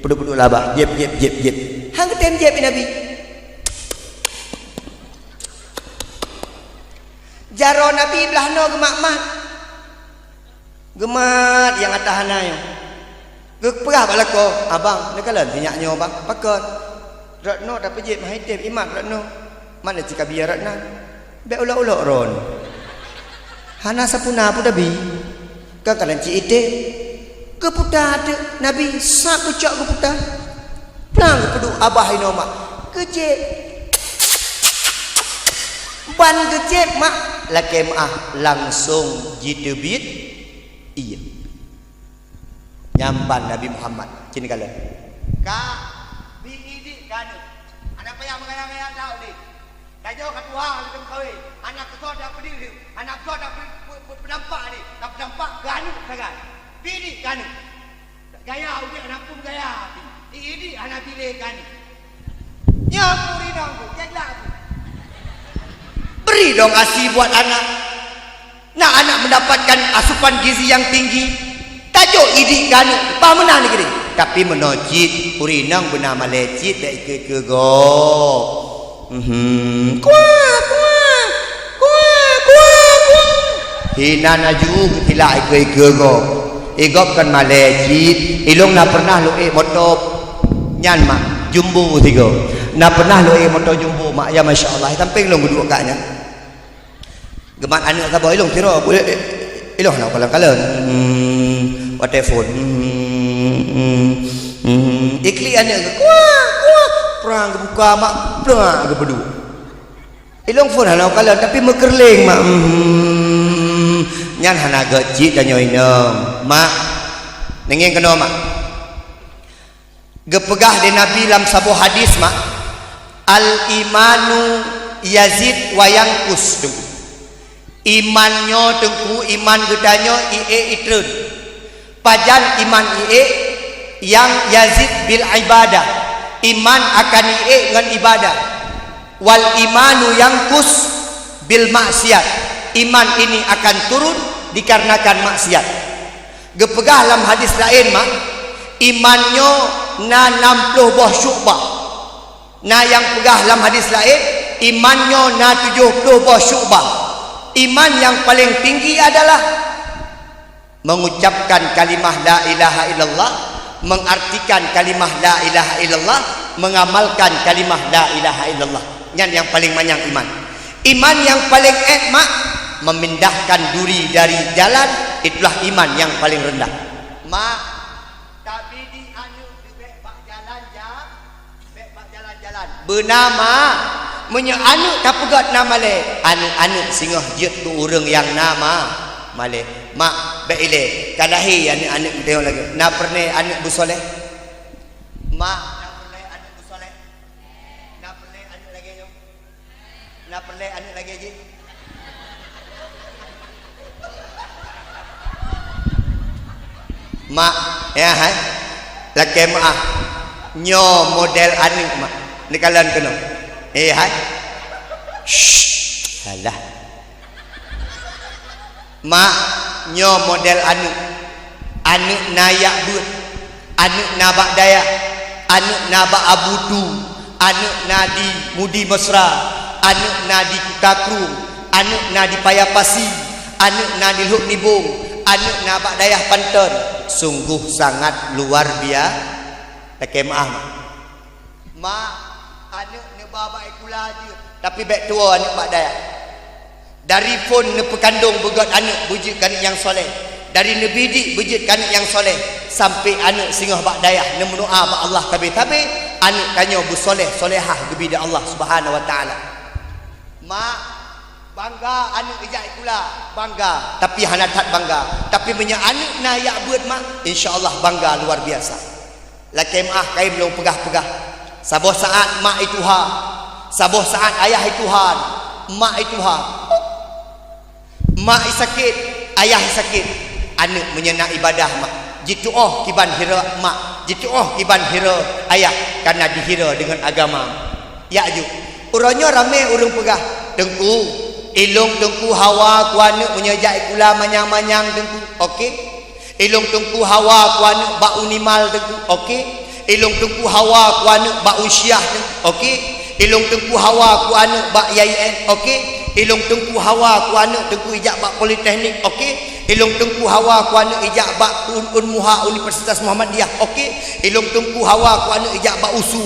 peduk labah jep hang ketem jep Nabi jaro Nabi belah no gemat yang atas hanayo geperah balako abang nekalan tinyaknya abang pakon ratno dapat jep mahitib imak ratno mana jika biar ratna be ulah-ulah ron hana sapuna pun dabi ka kalan ci ite keputar Nabi sak kecak keputar plang kepedu abah inoma kecek ban kecek mak lake maah langsung jitebit iya nyamban Nabi Muhammad cini kala ka biidi kanu anak payah mengayang-ayang tahu ni kajo ketua dalam kawin anak ketua dak pediri anak ketua dak penampak ni dak penampak kanu sangat biidi kanu gaya uji anak pun gaya ini anak pilih kanu nyapuri dong jeglah beri dong ASI buat anak nak anak mendapatkan asupan gizi yang tinggi tajuk idik kanu pamenah negeri tapi menojit urinang bernama lecit dak ke go hina naju tilai ke go igop kan malecit ilung na pernah lu motor nyan mak jumbo tiga na pernah lu motor jumbo mak ya masyaallah tamping long duduk kaknya gemat anak sabar ilung tiro boleh ilung nak kalang-kalang what phone ikli anak perang buka mak perang ke berdua ilung phone halau kalang tapi mekerling mak nyan hana gecik dan nyoinem mak nengeng kena mak gepegah di Nabi dalam sebuah hadis mak al imanu yazid wa yanqus tengku imannya tengku iman gedanyo itreun pajan iman yang yazid bil ibadah iman akan ngan ibadah wal imanu yanqus bil maksiat iman ini akan turun dikarenakan maksiat gepegah dalam hadis lain mak imannya na 60 buah syubah na yang pegah dalam hadis lain imannya na 70 buah syubah iman yang paling tinggi adalah mengucapkan kalimah la ilaha illallah mengartikan kalimah la ilaha illallah mengamalkan kalimah la ilaha illallah yang paling banyak iman yang paling mak memindahkan duri dari jalan itulah iman yang paling rendah mak tapi di anu bek pak jalan bernama menye anu tak pegat nama le anu singoh jet tu urang yang nama male mak bek ile kalahi anu tengok lagi na pernah anu busoleh mak na pernah anu busoleh na pernah anu lagi yo na pernah anu lagi je mak ya hai laki maaf nyo model anu mak ni kalian kena hai salah mak nyo model anu nayak but anu nabak daya anu nabak abudu anu nadi mudi mesra anu nadi kutakrung anu nadi payapasi anu nadi luk nibung anu nabak daya panten sungguh sangat luar biasa laki maaf mak anu ne baba ikula je tapi bek tua anak bak daya dari pun ne pekandung begot anak bujik kanik yang soleh dari ne bidik bujik kanik yang soleh sampai anak singoh bak daya ne mendoa bak Allah tabe-tabe anak kanyo busoleh solehah gebida Allah Subhanahu wa taala mak bangga anak ijak ikula bangga tapi hana tak bangga tapi punya anak na yak buat mak insyaallah bangga luar biasa laki maah kai belum pegah-pegah saboh saat mak itu ha saboh saat ayah itu han mak itu ha mak sakit ayah sakit anak menyena ibadah mak jitu kiban hira mak jitu kiban hira ayah karena dihira dengan agama ya ju urangnya ramai urang pegah dengku ilung dengku hawa ku anak menyejak ikula manyang-manyang dengku okey ilung dengku hawa ku anak bak unimal dengku okey ilung tengku hawa ku anak bak usyah okey ilung tengku hawa ku anak bak YIN okey ilung tengku hawa ku anak tengku ijak bak politeknik okey ilung tengku hawa ku anak ijak bak Unmuha Universitas Muhammadiyah okey ilung tengku hawa ku anak ijak bak USU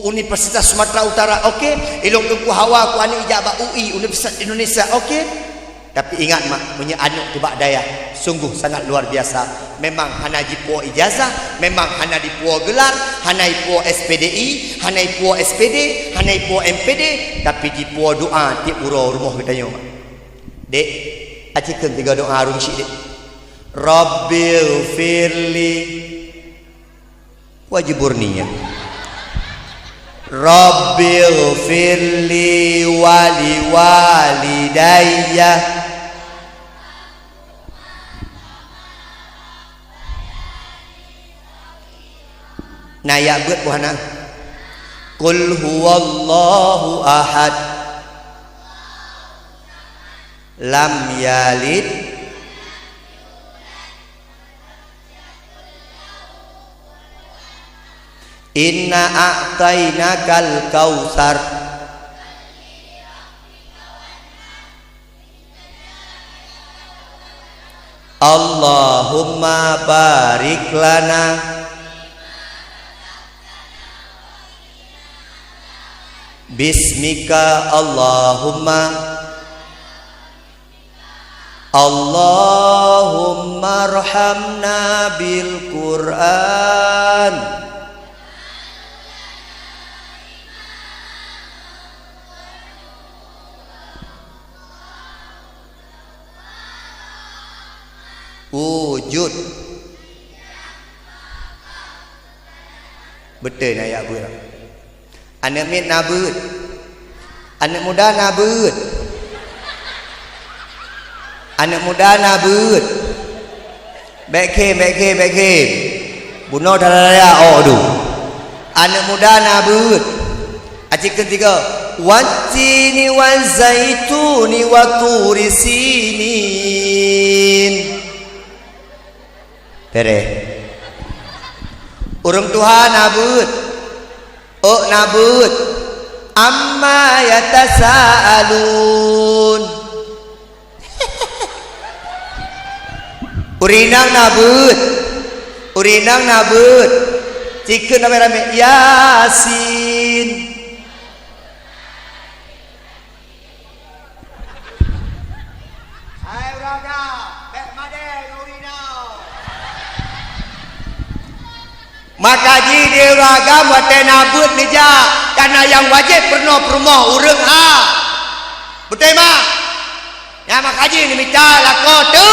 Universitas Sumatera Utara okey ilung tengku hawa ku anak ijak bak UI Universitas Indonesia okey tapi ingat mak punya anak tu bak daya sungguh sangat luar biasa memang hana jipo ijazah memang hana dipuo gelar hana ipuo SPDI hana ipuo SPD hana ipuo MPD tapi dipuo doa tiap uro rumah kita nyo dek acikeun tiga doa rumsi dek Rabbil firli wajib burninya Rabbil firli wali walidayya nah ya buat buhana Qul huwallahu ahad lam yalid Inna a'tainakal kautsar. Allahumma barik lana bismika Allahumma arhamna bil Qur'an. Wujud. Betul nak ayat ber. Anak mit nabut. Anak muda nabut. Anak muda nabut. Baik ke. Bunuh darah oh tu. Anak muda nabut. Ayat ketiga. Wattini wal zaituni wa turi sinin. Tere. Orang Tuhan nabut. Oh nabut. Amma yatasaalun. Urinang nabut. Cikun rame-rame Yasin. Maka jadi ragam watai nabut meja karena yang wajib pernah perumah urang betul mak ya mak haji ni minta lako tu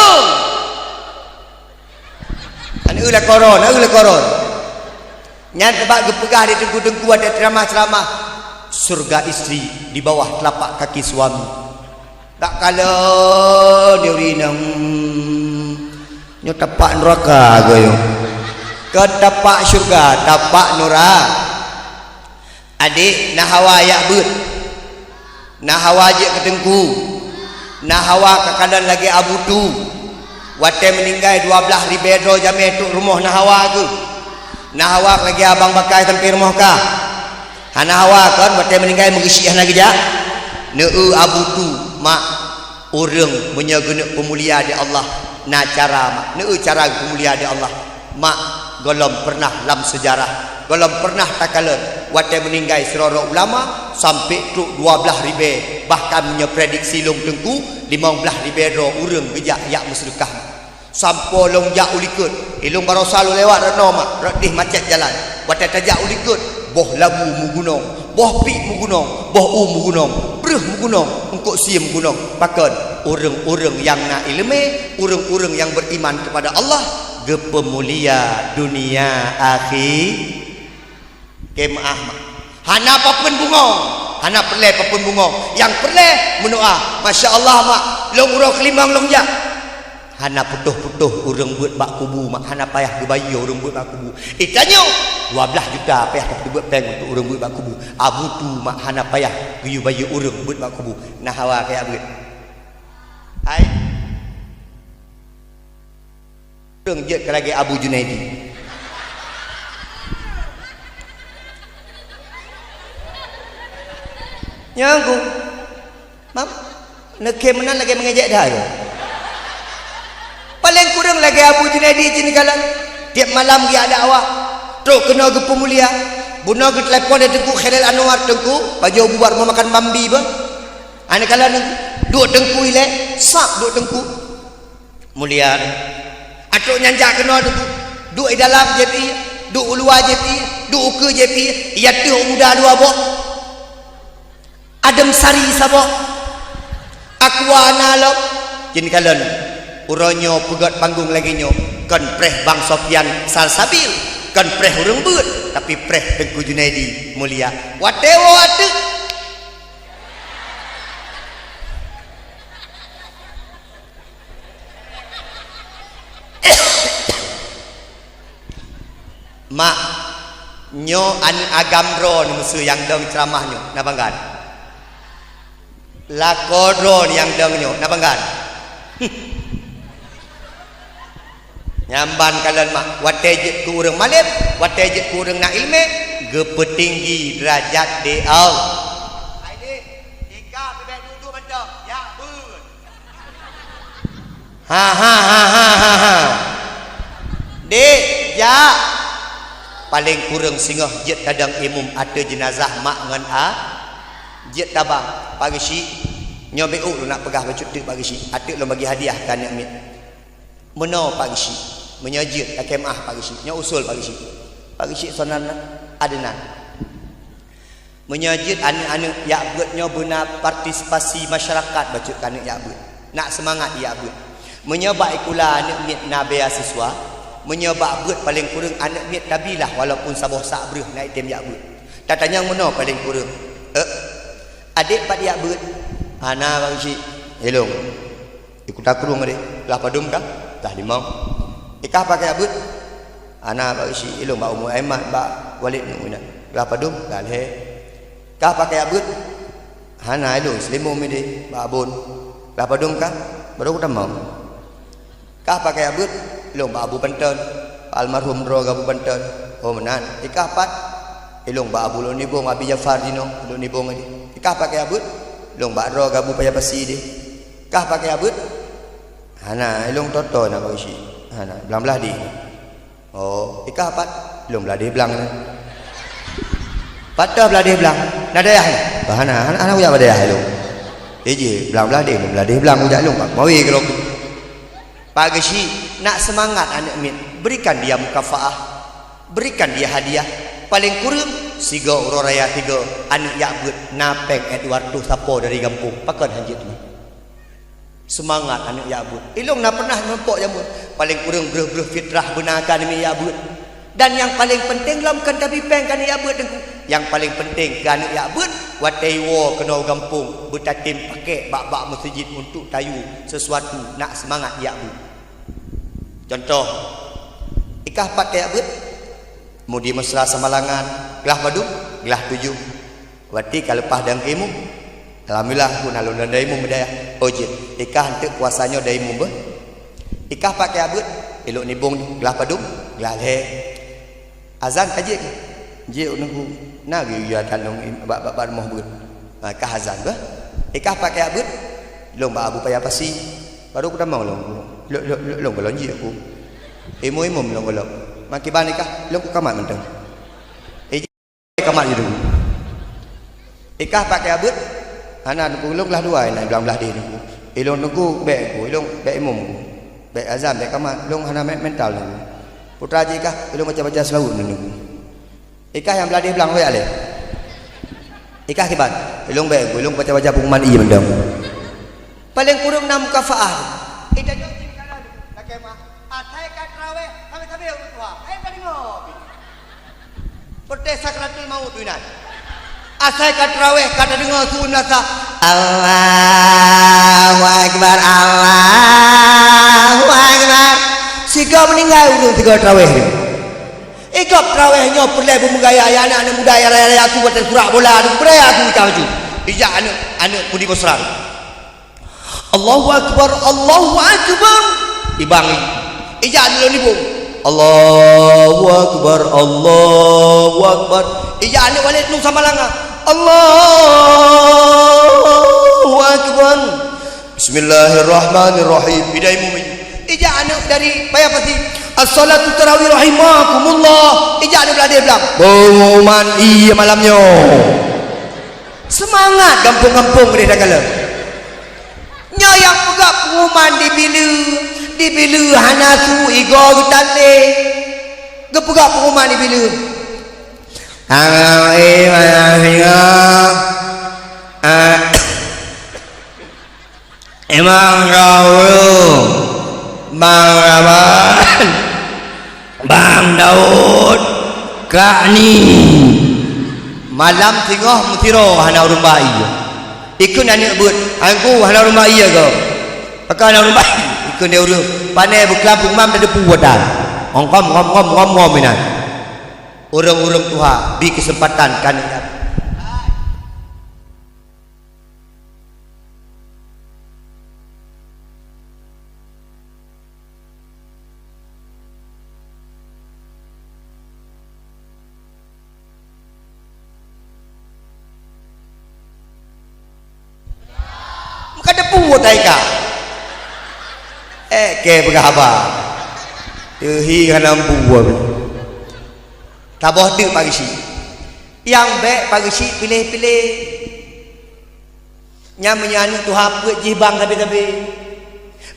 kan ulah koron nyan tebak gepegah di tengku-tengku ada ceramah-ceramah surga istri di bawah telapak kaki suami tak kalau dia urinang nyo tapak neraka goyo ke tapak syurga, tapak nura. Adik, nah hawa ayak but. Nah hawa je ketengku. Nah hawa kekalan lagi abu tu. Wate meninggal 12 ribedro jame tu rumah nah hawa tu. Nah hawa lagi abang bakai sampai rumah ka. Hana hawa kan wate meninggal mengisiah lagi ja. Neu abu tu mak urang menyaguna pemulia di Allah. Nah cara mak, neu cara pemulia di Allah. Mak golom pernah dalam sejarah golom pernah takalan watai meninggal serorok ulama sampai truk 12 ribe bahkan punya prediksi long tengku 15 ribe ro urang gejak yak musyrikah sampo long jak ulikut ilung barosal lewat reno mak redih macet jalan watai tajak ulikut boh labu mu gunung boh pi mu gunung boh mu gunung breh mu gunung engkok sia mu gunung bahkan urang-urang yang nak ilmu urang-urang yang beriman kepada Allah gepemulia dunia akhir kemaah hana apapun bunga hana perle apapun bunga yang perle mendoa masya-Allah mak long urang kelimang long jak hana putuh-putuh urang buat bak kubu mak hana payah gebayi urang buat bak kubu itanyo 12 juta payah tak buat bank untuk urang buat bak kubu abu tu mak hana payah geyu bayi urang buat bak kubu nah hawa kayak begitu hai jet ke lagi Abu Junaidi nyanggu mam neke menan lagi mengejek dah ya paling kurang lagi Abu Junaidi jenis kalan tiap malam dia ada awak truk kena ke pemulia buna ke telefon dia tengku Khalil Anwar tengku baju buat mau makan bambi ba ane kalan duk tengku ile sak duk tengku mulia atuk nyanjak kena duk dalam JP duk luar JP duk ke JP ia tu muda dua bok adem sari sabok akwana lo jin kalan uronyo pegat panggung lagi nyo kan preh Bang Sofian Salsabil kan preh urang beut tapi preh Tengku Junaidi mulia watewo wate mak nyo an agamro ni musuh yang dong ceramah nyo na banggan lakodro yang dong nyo na banggan nyamban kalian mak watejet ku urang malib watejet ku urang na ilme gepetinggi derajat di Allah. Adik, jika bebek duduk benda, ya ber. Ha. Dek, ya. Paling kurang singgah jet kadang imum ada jenazah mak ngan jet tabang pagi si nyobek lu nak pegah baju tu pagi si atik lu bagi hadiah kan nak mit. Meno pagi si menyajit akemah pagi si nya usul pagi si sonan adenan menyajit anak-anak yak beutnya guna partisipasi masyarakat baca kanak yak beut nak semangat yak beut menyebab ikula anak mit na beasiswa menyebab beut paling kurang anak mit tabilah walaupun saboh sak breuh naik tem yak beut tatanya meno paling kurang adik pat yak beut ana bagi si helong ikut takrung ade lah padum kah dah limau ikah pakai abut ana bagi si ilung ba umur aiman ba walid nuina lah padum dah le kah pakai abut hana ilung selimu mide ba abun lah padum kah baru kita mau kah pakai abut ilung ba abu penton almarhum ro gabu penton oh menan ikah pat ilung ba abu lo nibong abi Jafar dino lo nibong ade ikah pakai abut ilung ba ro gabu paya pasi de kah pakai abut hana ilung toto na bagi si hana belah di oh ikah pat ilung belah di belang patah belah di belang nadayah hana hana uya badayah ilung je belah di belang uja ilung pak mawi kalau pagi si nak semangat anak mit berikan dia mukafaah berikan dia hadiah paling kurang siga uroraya 3 anak yak beut napeng Edward tu sapo dari kampung pakan hanjit tu semangat anak yabut ilung nak pernah nampak jambut paling kurang breh-breh fitrah benarkan anak yabut dan yang paling penting lamkan tapi peng kan yabut yang paling penting kan anak yabut wataiwo kena kampung bertatim pakai bak-bak masjid untuk tayu sesuatu nak semangat yabut contoh ikah pakai yabut mudi mesra samalangan gelah padu gelah 7 wati kalau pah dan kemu alhamdulillah pun alun dan daimu medaya ojit ikah hantuk kuasanya daimu be ikah pakai abut elok nibung gelah padum gelah le azan kaji je nunggu nagi ya talung bab rumah beut kah azan be ikah pakai abut long ba abu paya pasi baru kita mau long belonji aku imum long golok maki ban ikah long kamar menteng kamar je dulu ikah pakai abut ana nunggu lah dua nak belah dia nunggu ilong nunggu bek ku ilong bek imum bek azam bek kamar ilong hana mental nunggu putra jikah ilong baca-baca selawat nunggu ikah yang belah dia belang we ale ikah kiban ilong bek ku ilong baca-baca pengumuman iya mendam paling kurang 6 kafaah ida jo tinggalan nakema atai kat rawe kami tua tadi ngopi perte sakratul maut dunan asai kat raweh kata dengar sunat Allahu akbar siga meninggal ulun 3 raweh dia ikap rawehnya perlai bermegaya anak-anak muda raya aku buat surak bola aku beraya aku tahu ijak anak pudi besar Allahu akbar ibang ijak dulu nibung Allahu akbar ijak anak walid nu sama langa Allahu akbar Bismillahirrahmanirrahim idaimu ijak anak dari payah pasti as-salatu tarawih rahimakumullah ijak anak belah dia bilang pengumuman iya malamnya semangat kampung-kampung dia dah kala nya yang pegak pengumuman di bilu hanasu igor gutale gepegak pengumuman di bilu Imam Rawul Bang Raban Bang Daud Ka'ni malam tengah mutiro hana rumah iya ikut anak buat aku hana rumah iya kau pakai hana rumah ikut dia urut panai berkelampung mam ada puwadan ngom minan orang-orang Tuhan bi kesempatan kan buat taika ke berapa hi kana buat tabah tu pagi si yang baik pagi si pilih-pilih nya menyanyi tu haput jibang tapi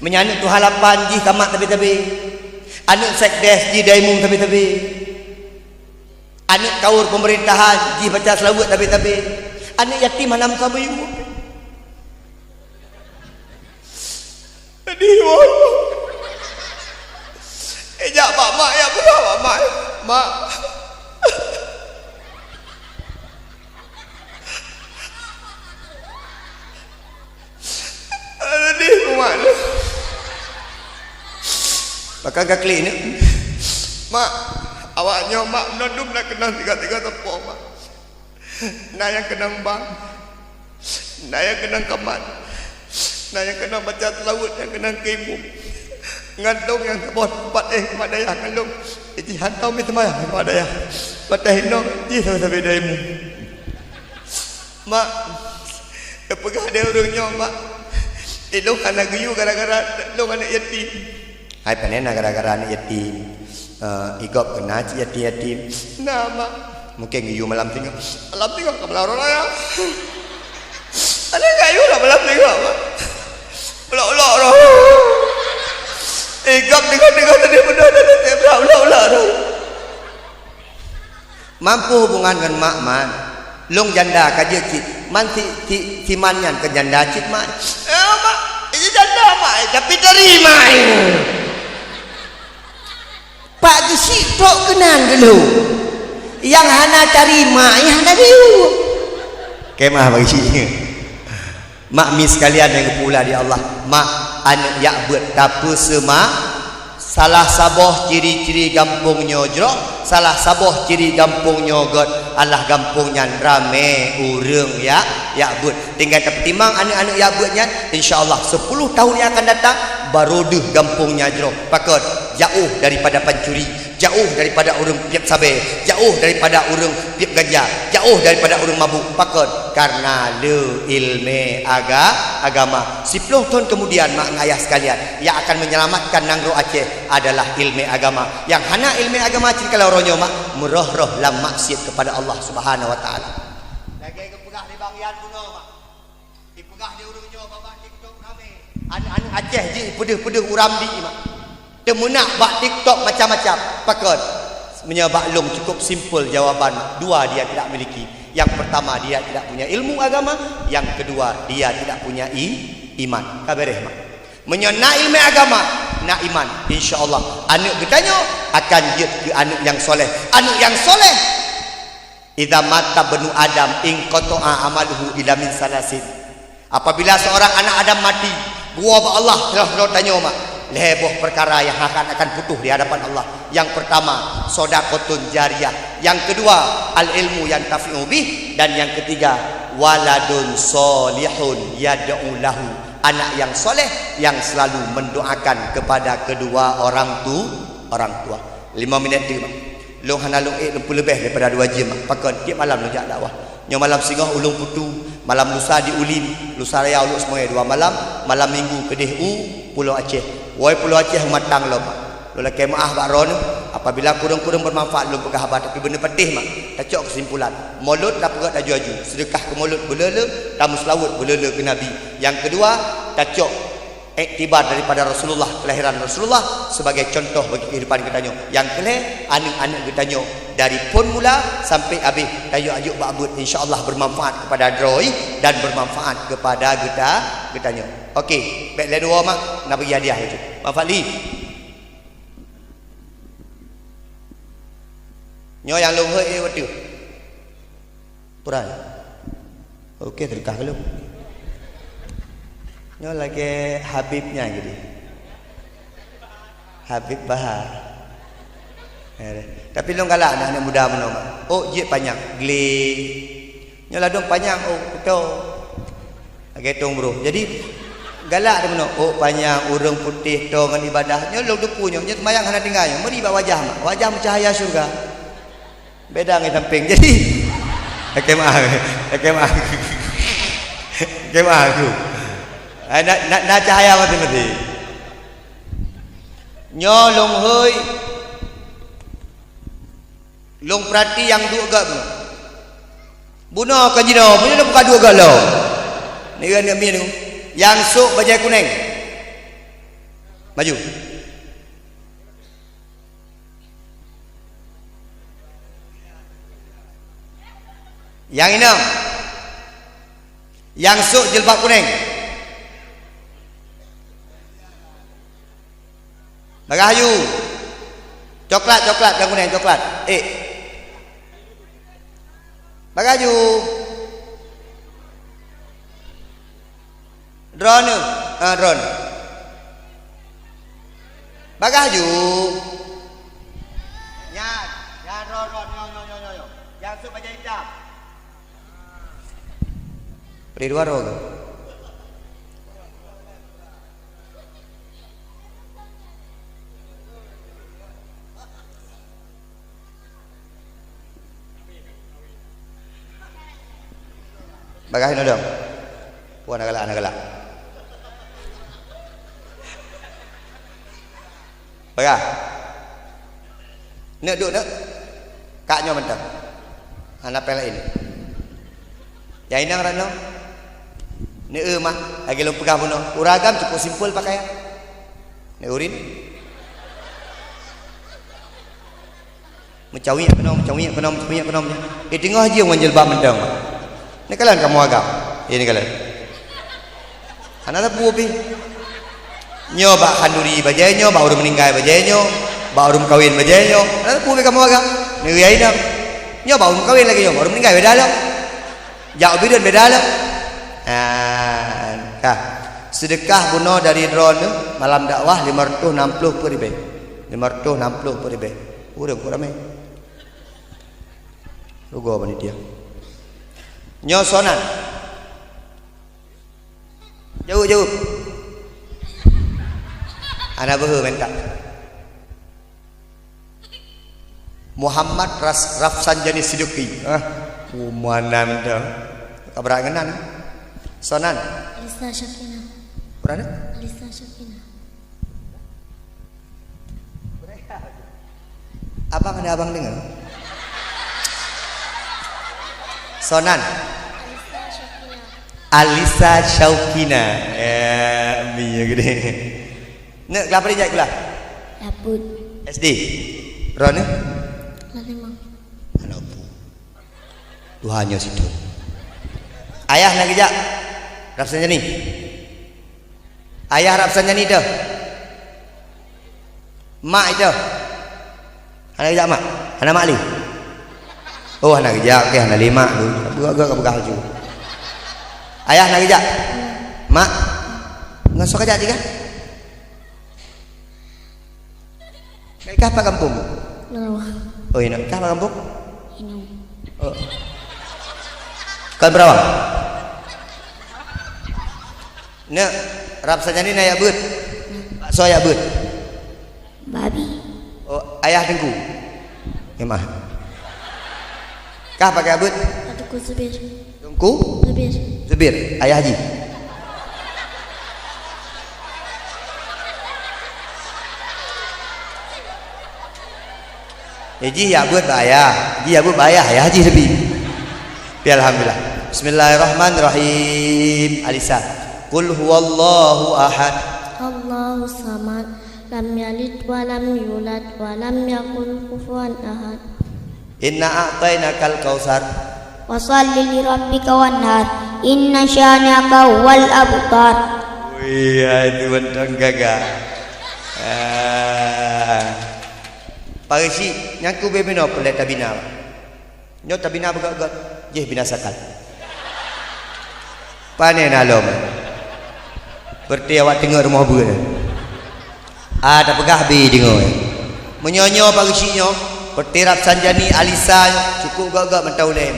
menyanyi tu halapan ji kamat tapi anak sekdes ji daimung tapi anak kaur pemerintahan ji baca selawat tapi anak yatim hanam sabayu aduh Allah ejak pak mak ya berapa mak aduh mak bakal kekli ni mak awaknya mak menodum nak kenal tiga-tiga tepuk mak nak yang kenang bang nak yang kenang kamat nak yang kenang baca selawat yang kenang keimu ngandung yang tebot tempat daya ngandung iji hantau mi temaya tempat daya patah hino ji sampai daimu mak kepegah dia orangnya mak ilung anak geyu gara-gara ilung anak yatim hai panena gara-gara anak yatim igop kena yatim nah mak mungkin geyu malam tinggal ke belah raya ada kayu lah malam tinggal mak ulak roh igop tinggal tadi benda ulak mampu hubungan dengan mak man long janda kaje cit man si manyan ke janda cit mak mak ini janda mak tapi terima pak gesi tok kenan dulu yang hana terima yang hana diu kemah bagi sini mak mis sekalian yang pula di Allah mak anak yak buat tapu semak salah saboh ciri-ciri gampung nyojro salah saboh ciri gampung nyogot Allah gampungnya rame urang ya buat tinggal tertimang anak-anak ya buatnya insyaallah 10 tahun yang akan datang baru deh gampungnya jero pakot jauh daripada pencuri jauh daripada orang piap sabe jauh daripada orang piap ganja jauh daripada orang mabuk pakot karena le ilmu agama 10 tahun kemudian mak ayah sekalian yang akan menyelamatkan Nangro Aceh adalah ilmu agama yang hana ilmu agama cik kalau ronyo mak meroh-roh lam maksiat kepada Allah Subhanahu wa taala lagi kepegah di bangyan kuno mak dipegah di urungnya babak TikTok rame anak-anak Aceh je pedeh-pedeh uramdi mak temunak bak TikTok macam-macam pakot menyebaklung cukup simple jawaban dua dia tidak miliki yang pertama dia tidak punya ilmu agama yang kedua dia tidak punya iman kabareh mak menyana ilmu agama nak iman insyaallah anak bertanya akan jid ke anak yang soleh idza mata benu adam in qata'a amaluhu ila min salasin apabila seorang anak Adam mati buah Allah terus tanya mak leboh perkara yang akan putus di hadapan Allah yang pertama sedekahun jariyah yang kedua al ilmu yang tafi'u bih dan yang ketiga waladun solihun yad'u lahu anak yang soleh yang selalu mendoakan kepada kedua orang tua 5 minit dia long hana long lebih daripada 2 jam pakon tiap malam lu jak dakwah nyo malam singoh ulung putu malam lusa di ulim lusa raya uluk semua 2 malam minggu kedih Pulau Aceh woi Pulau Aceh matang lo lo laki maaf bak ron apabila kurang-kurang bermanfaat lo pegah habat tapi benda pedih mak tacok kesimpulan mulut dah pegat aju-aju sedekah ke mulut belele tamu selawat belele ke Nabi yang kedua tacok iktibar daripada Rasulullah kelahiran Rasulullah sebagai contoh bagi kehidupan kita nyo yang kelih anak-anak kita nyo dari pun mula sampai habis tayo ajuk ba'bud insyaallah bermanfaat kepada droi dan bermanfaat kepada kita nyo okey baik le dua mak nak bagi hadiah itu Mak Fadli nyo yang lu he waktu Quran okey terkah belum nyo lagi Habibnya gitu Habib Bahar tapi lu galak anak muda menoma oh je panjang gli nyo ladong panjang oh betul lagi tong bro jadi galak dia meno oh panjang urang putih to ngan ibadah nyo lu dukunyo nyo sembayang hana tinggalnya meri ba wajah mak wajah cahaya surga beda ngai samping jadi kemah aku Nak cahaya mati-mati. Nyo long hơi. Long perhati yang dua gak bunuh. Bunuh ke jino, bunuh buka dua gak lo. Ni kan kami ni. Yang sok bajai kuning. Maju. Yang ini. Yang sok jilbab kuning. Bagahayu. Coklat yang kuning coklat. Bagahayu. Drone. Drone. Bagahayu. Ya, drone. Yo. Yang sok baju hitam. Beri dua roh. Bagaimana dong? Puan anak galak. Baga. Nek duk nek. Kaknya mentang. Anak pelak ini. Ya inang rano. Nek mah lagi lu pegang puno. Uragam cukup simpel pakai. Nek urin. Mencawi kenom. Tengok aja yang jilbab mentang. Ini kalian kamu agam. Ini kalian. Anak tapu pi. Nyo bak kanduri bajainya, bak urum meninggal bajainya, bak urum kawin bajainya. Anak tapu pi kamu agam. Ni riai nak. Nyo bak urum kawin lagi nyo, bak urum meninggal beda lah. Jauh bidun beda lah. Sedekah bunuh dari drone malam dakwah 560 per ribu. 560 per ribu. Udah kurang mai. Rugo panitia. Nyosonan. Jauh. Anak behu minta. Muhammad Rafsanjani Siddiqi. Mana minta. Kabar ngenan. Sonan. Alisa Syakina. Berana? Alisa Syakina. Abang ada abang dengar? Sonan. Alisa Syaukina. Biar gede. Nek kelapa dia jatuh lah. Labut. SD. Rona? Lalimang. Anak bu. Tuhannya situ. Ayah nak kejak. Rapsanjani. Ayah Rapsanjani tu. Mak itu. Anak kejak mak. Anak mak li. Oh anak kejak ke anak lima tu. Agak berkaju. Ayah nak kejak. Mak. Ngasok kejak juga. Kah apa kampung? Lawah. Oh ini kah apa kampung? Ini. Oh. Kau berapa? Nek Rapsanjani nak ya but. So ya but. Babi. Oh ayah tengku. Emah. Kah pakai but? Aduku Zubir. Tengku? Zubir. Ayah Haji. Ji ya buat bayar, ji ya buat bayar, ya haji lebih. Alhamdulillah. Bismillahirrahmanirrahim. Alisa. Qul huwallahu ahad. Allahu samad. Lam yalid wa lam yulad wa lam yakul kufuwan ahad. Inna a'tainakal kautsar. Wa shalli li rabbika wanhar. Inna syani'aka wal abtar. Wih, itu bentang gagah. Parisi nyaku bebino pelet tabina. Nyo tabina begat-gat. Jeh binasakan. Panen alom. Berarti awak tengok rumah ber. Ada pegah bi dengar. Menyonyo parisi nyo, berarti Rapsanjani Alisa cukup gagak mentau lem.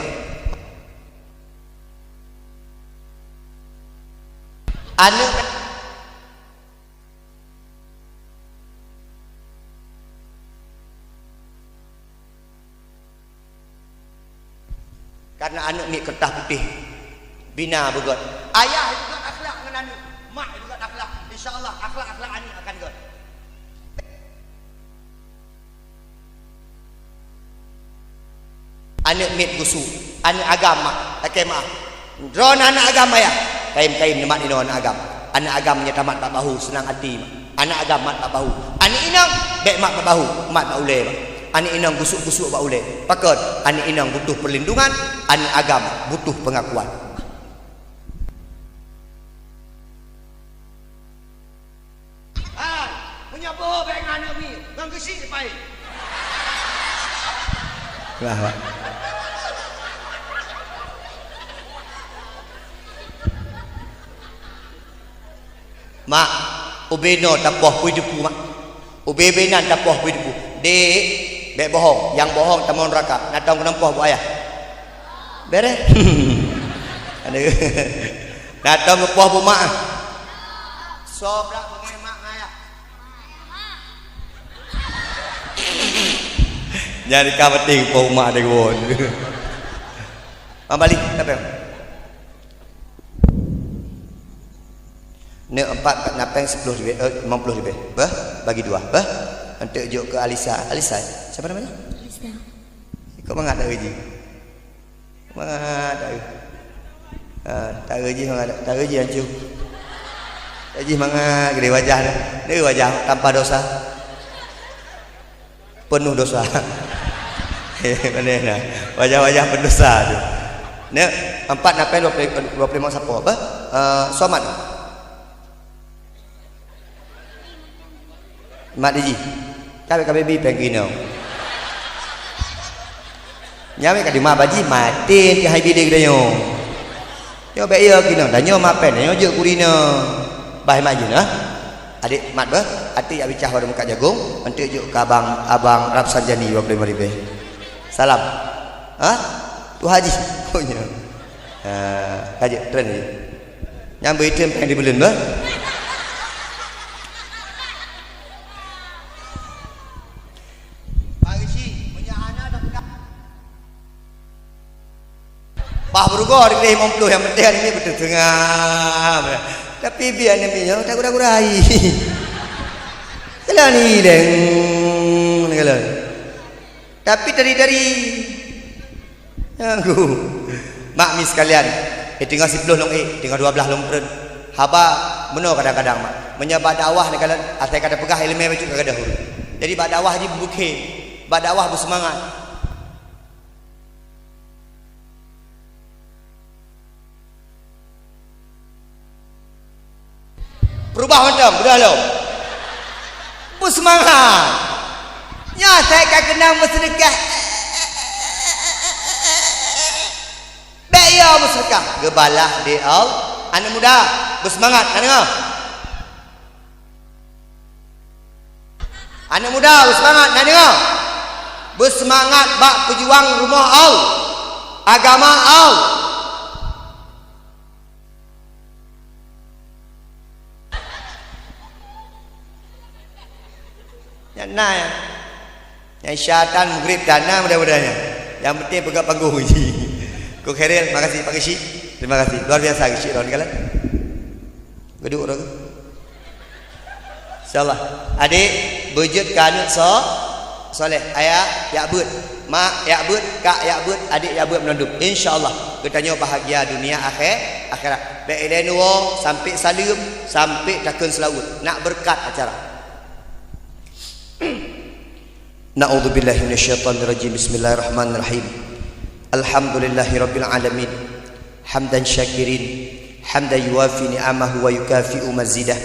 Anak karena anak ni kertas putih bina begot ayah juga akhlak dengan anak mak juga akhlak. Insyaallah akhlak ani akan go. Anak mit gusu, anak agama, tak maaf. Drone anak agama ya. Kaim nyemat di anak agama. Anak agamanya tamat tak bahu, senang hati. Anak agama tak bahu. Anak inang bek mak tak bahu, mak tak uleh. Anak inang gusuk-gusuk tak uleh. Pakon, anak inang butuh perlindungan, anak agama butuh pengakuan. Punya boh bek anak ni, ngang kesik pai. Wah. Mak, ubeno tapoh pui depu mak. Ubebenan tapoh pui depu. Dek, bek bohong, yang bohong tamon neraka. Natang kenampoh bu ayah. Beres. Aduh. Natang kepoh bu mak. Sobrak pengen mak ayah. Jadi kabeting po mak de won. Balik, tapi ne 4 napeng 10 lebih 50 lebih. Bah, bagi 2. Bah, untuk juk ke Alisa. Alisa, siapa namanya? Alisa. Kau mangat tak uji? Mangat tak. Tak uji mangat. Tak uji ancu. Uji mangat gede wajah dah. Ni wajah tanpa dosa. Penuh dosa. Mana nah? Wajah-wajah pendosa tu. Ne 4 napeng 25 siapa? Bah, somat. Mak diji, kabe bi pengino. Nyame ka di mak baji mati ti hai biding dayo. Yo be yo kino, danyo mapen, yo je kurina. Bah maju nah. Adik mat bah, ati ya bicah pada muka jagung, entuk juk ke abang Rapsanjani 25,000. Salam. Hah? Tu haji. Oh nya. Haji tren ni. Nyambe item peng dibelen bah. Bah berugor di 50 yang penting ini betul tengah. Tapi biar ni yo tak kurai. Kalau ni deng kalau. Tapi dari aku mak mis sekalian, tinggal 10 long tinggal 12 long pren. Haba meno kadang-kadang mak. Menyebab dakwah ni kalau atai kada pegah ilmu macam kada huru. Jadi bak dakwah di bukit, bak dakwah bersemangat. Berubah macam, sudah lo. Bersemangat. Ya, saya akan kenal bersedekah. Bayar bersedekah. Gebalah dia. Anak muda, bersemangat. Anak muda, bersemangat. Bersemangat bak pejuang rumah Allah. Agama Allah. Nah, yang syaitan mugrib dana mudah-mudahnya. Yang penting pegang panggung uji. Ku Khairil, makasih Pak Kishi. Terima kasih. Luar biasa Kishi ron kalian. Geduk ron. Insyaallah. Adik bejut kanut soleh. Ayah ya bud, mak ya bud, kak ya bud, adik ya bud menunduk. Insyaallah kita nyo bahagia dunia akhirat. Baik elenuo sampai salim sampai takun selawut. Nak berkat acara. Na'udzubillahi minasyaitonirrajim. Bismillahirrahmanirrahim. Alhamdulillahirabbil alamin. Hamdan syakirin, hamdan yuwafi ni'amahu wa yukafi'u mazidah.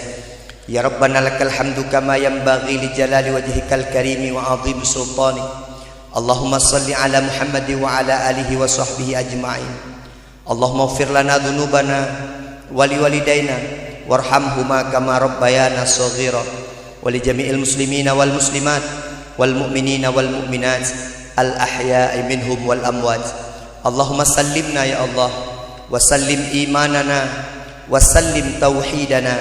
Ya Rabbana lakal hamdu kama yanbaghi li jalali wajhikal karimi wa 'azim sultani. Allahumma salli ala Muhammad wa ala alihi wa sahbihi ajma'in. Allahumma ighfir lana dhunubana wa liwalidayna warhamhuma kama rabbayana shaghira. ولجميع المسلمين والمسلمات والمؤمنين والمؤمنات الأحياء منهم والأموات. اللهم سلمنا يا الله وسلم إيماننا وسلم توحيدنا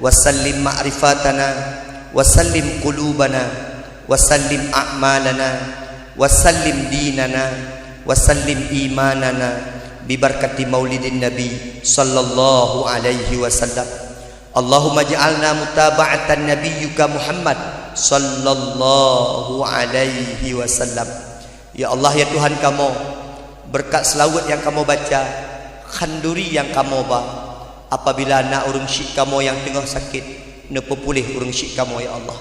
وسلم معرفتنا وسلم قلوبنا وسلم أعمالنا وسلم ديننا وسلم إيماننا ببركة مولد النبي صلى الله عليه وسلم. Allahumma ja'alna mutaba'atan nabiyyuka Muhammad sallallahu alaihi wasallam. Ya Allah ya Tuhan kamu, berkat selawat yang kamu baca, khanduri yang kamu ba, apabila nak urang syik kamu yang tengah sakit, nepo pulih urang syik kamu ya Allah.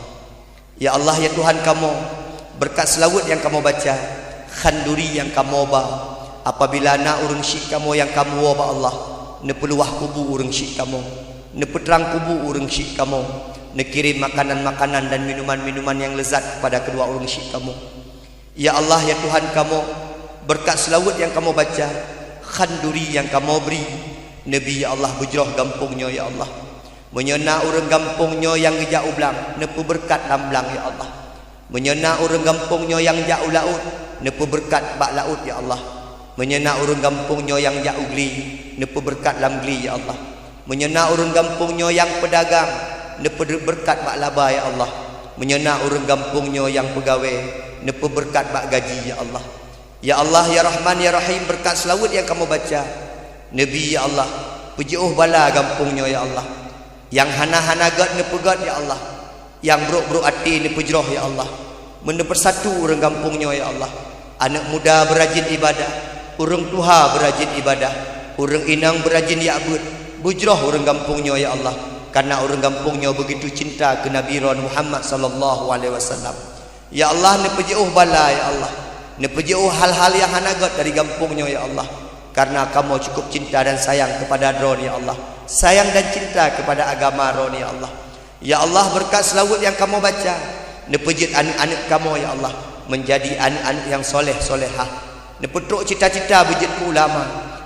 Ya Allah ya Tuhan kamu, berkat selawat yang kamu baca, khanduri yang kamu ba, apabila nak urang syik kamu yang kamu ba Allah, nepo luah kubur urang syik kamu, nepo terang kubur urang syik kamu, nekirim makanan-makanan dan minuman-minuman yang lezat kepada kedua urang syik kamu. Ya Allah ya Tuhan kamu, berkat selawat yang kamu baca, khanduri yang kamu beri, Nabi ya Allah bujroh gampungnya ya Allah, menyena orang gampungnya yang jauh belang, nepu berkat lamblang ya Allah, menyena orang gampungnya yang jauh laut, nepu berkat bak laut ya Allah, menyena orang gampungnya yang jauh geli, nepu berkat lam geli ya Allah, menyena orang gampungnya yang pedagang, nepu berkat bak laba ya Allah, menyena orang gampungnya yang pegawai, nepu berkat bak gaji ya Allah. Ya Allah ya Rahman ya Rahim, berkat selawat yang kamu baca, Nabi ya Allah pujuh bala gampungnya ya Allah, yang hana-hana gad nepu gad ya Allah, yang bruk-bruk hati nepu jroh ya Allah, menepersatu orang gampungnya ya Allah, anak muda berajin ibadah, orang tua berajin ibadah, orang inang berajin ya'bud, bujroh orang gampungnya ya Allah, karena orang gampungnya begitu cinta ke Nabi Muhammad sallallahu alaihi wasallam. Ya Allah nepujuh bala ya Allah, nepujuh hal-hal yang hanagat dari gampungnya ya Allah, karena kamu cukup cinta dan sayang kepada Ron ya Allah, sayang dan cinta kepada agama Ron ya Allah. Ya Allah berkat selawat yang kamu baca, nepujud anak-anak kamu ya Allah menjadi anak-anak yang soleh solehah, neputruk cita-cita bujud ke ulama,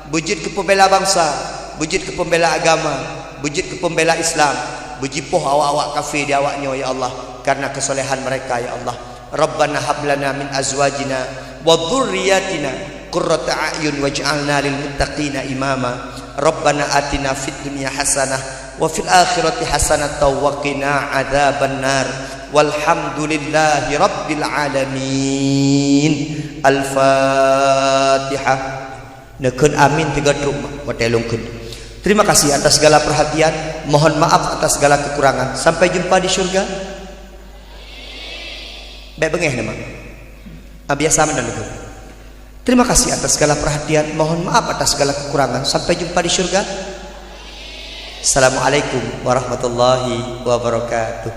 bujud ke pembela bangsa, bujud ke pembela agama, bujud ke pembela Islam, bujipoh awak-awak kafir di awaknya ya Allah, karena kesolehan mereka ya Allah. Rabbana hablana min azwajina wa dhurriyyatina qurrata a'yun waj'alna lil muttaqina imama. Rabbana atina fid dunya hasanah wa fil akhirati hasanatan wa qina adzabannar. Walhamdulillahi rabbil alamin. Al-Fatihah. Nekeun amin 3 truk watelungkeun. Terima kasih atas segala perhatian, mohon maaf atas segala kekurangan. Sampai jumpa di surga. Baik bengeh nama. Biasa mendan itu. Terima kasih atas segala perhatian, mohon maaf atas segala kekurangan. Sampai jumpa di surga. Assalamualaikum warahmatullahi wabarakatuh.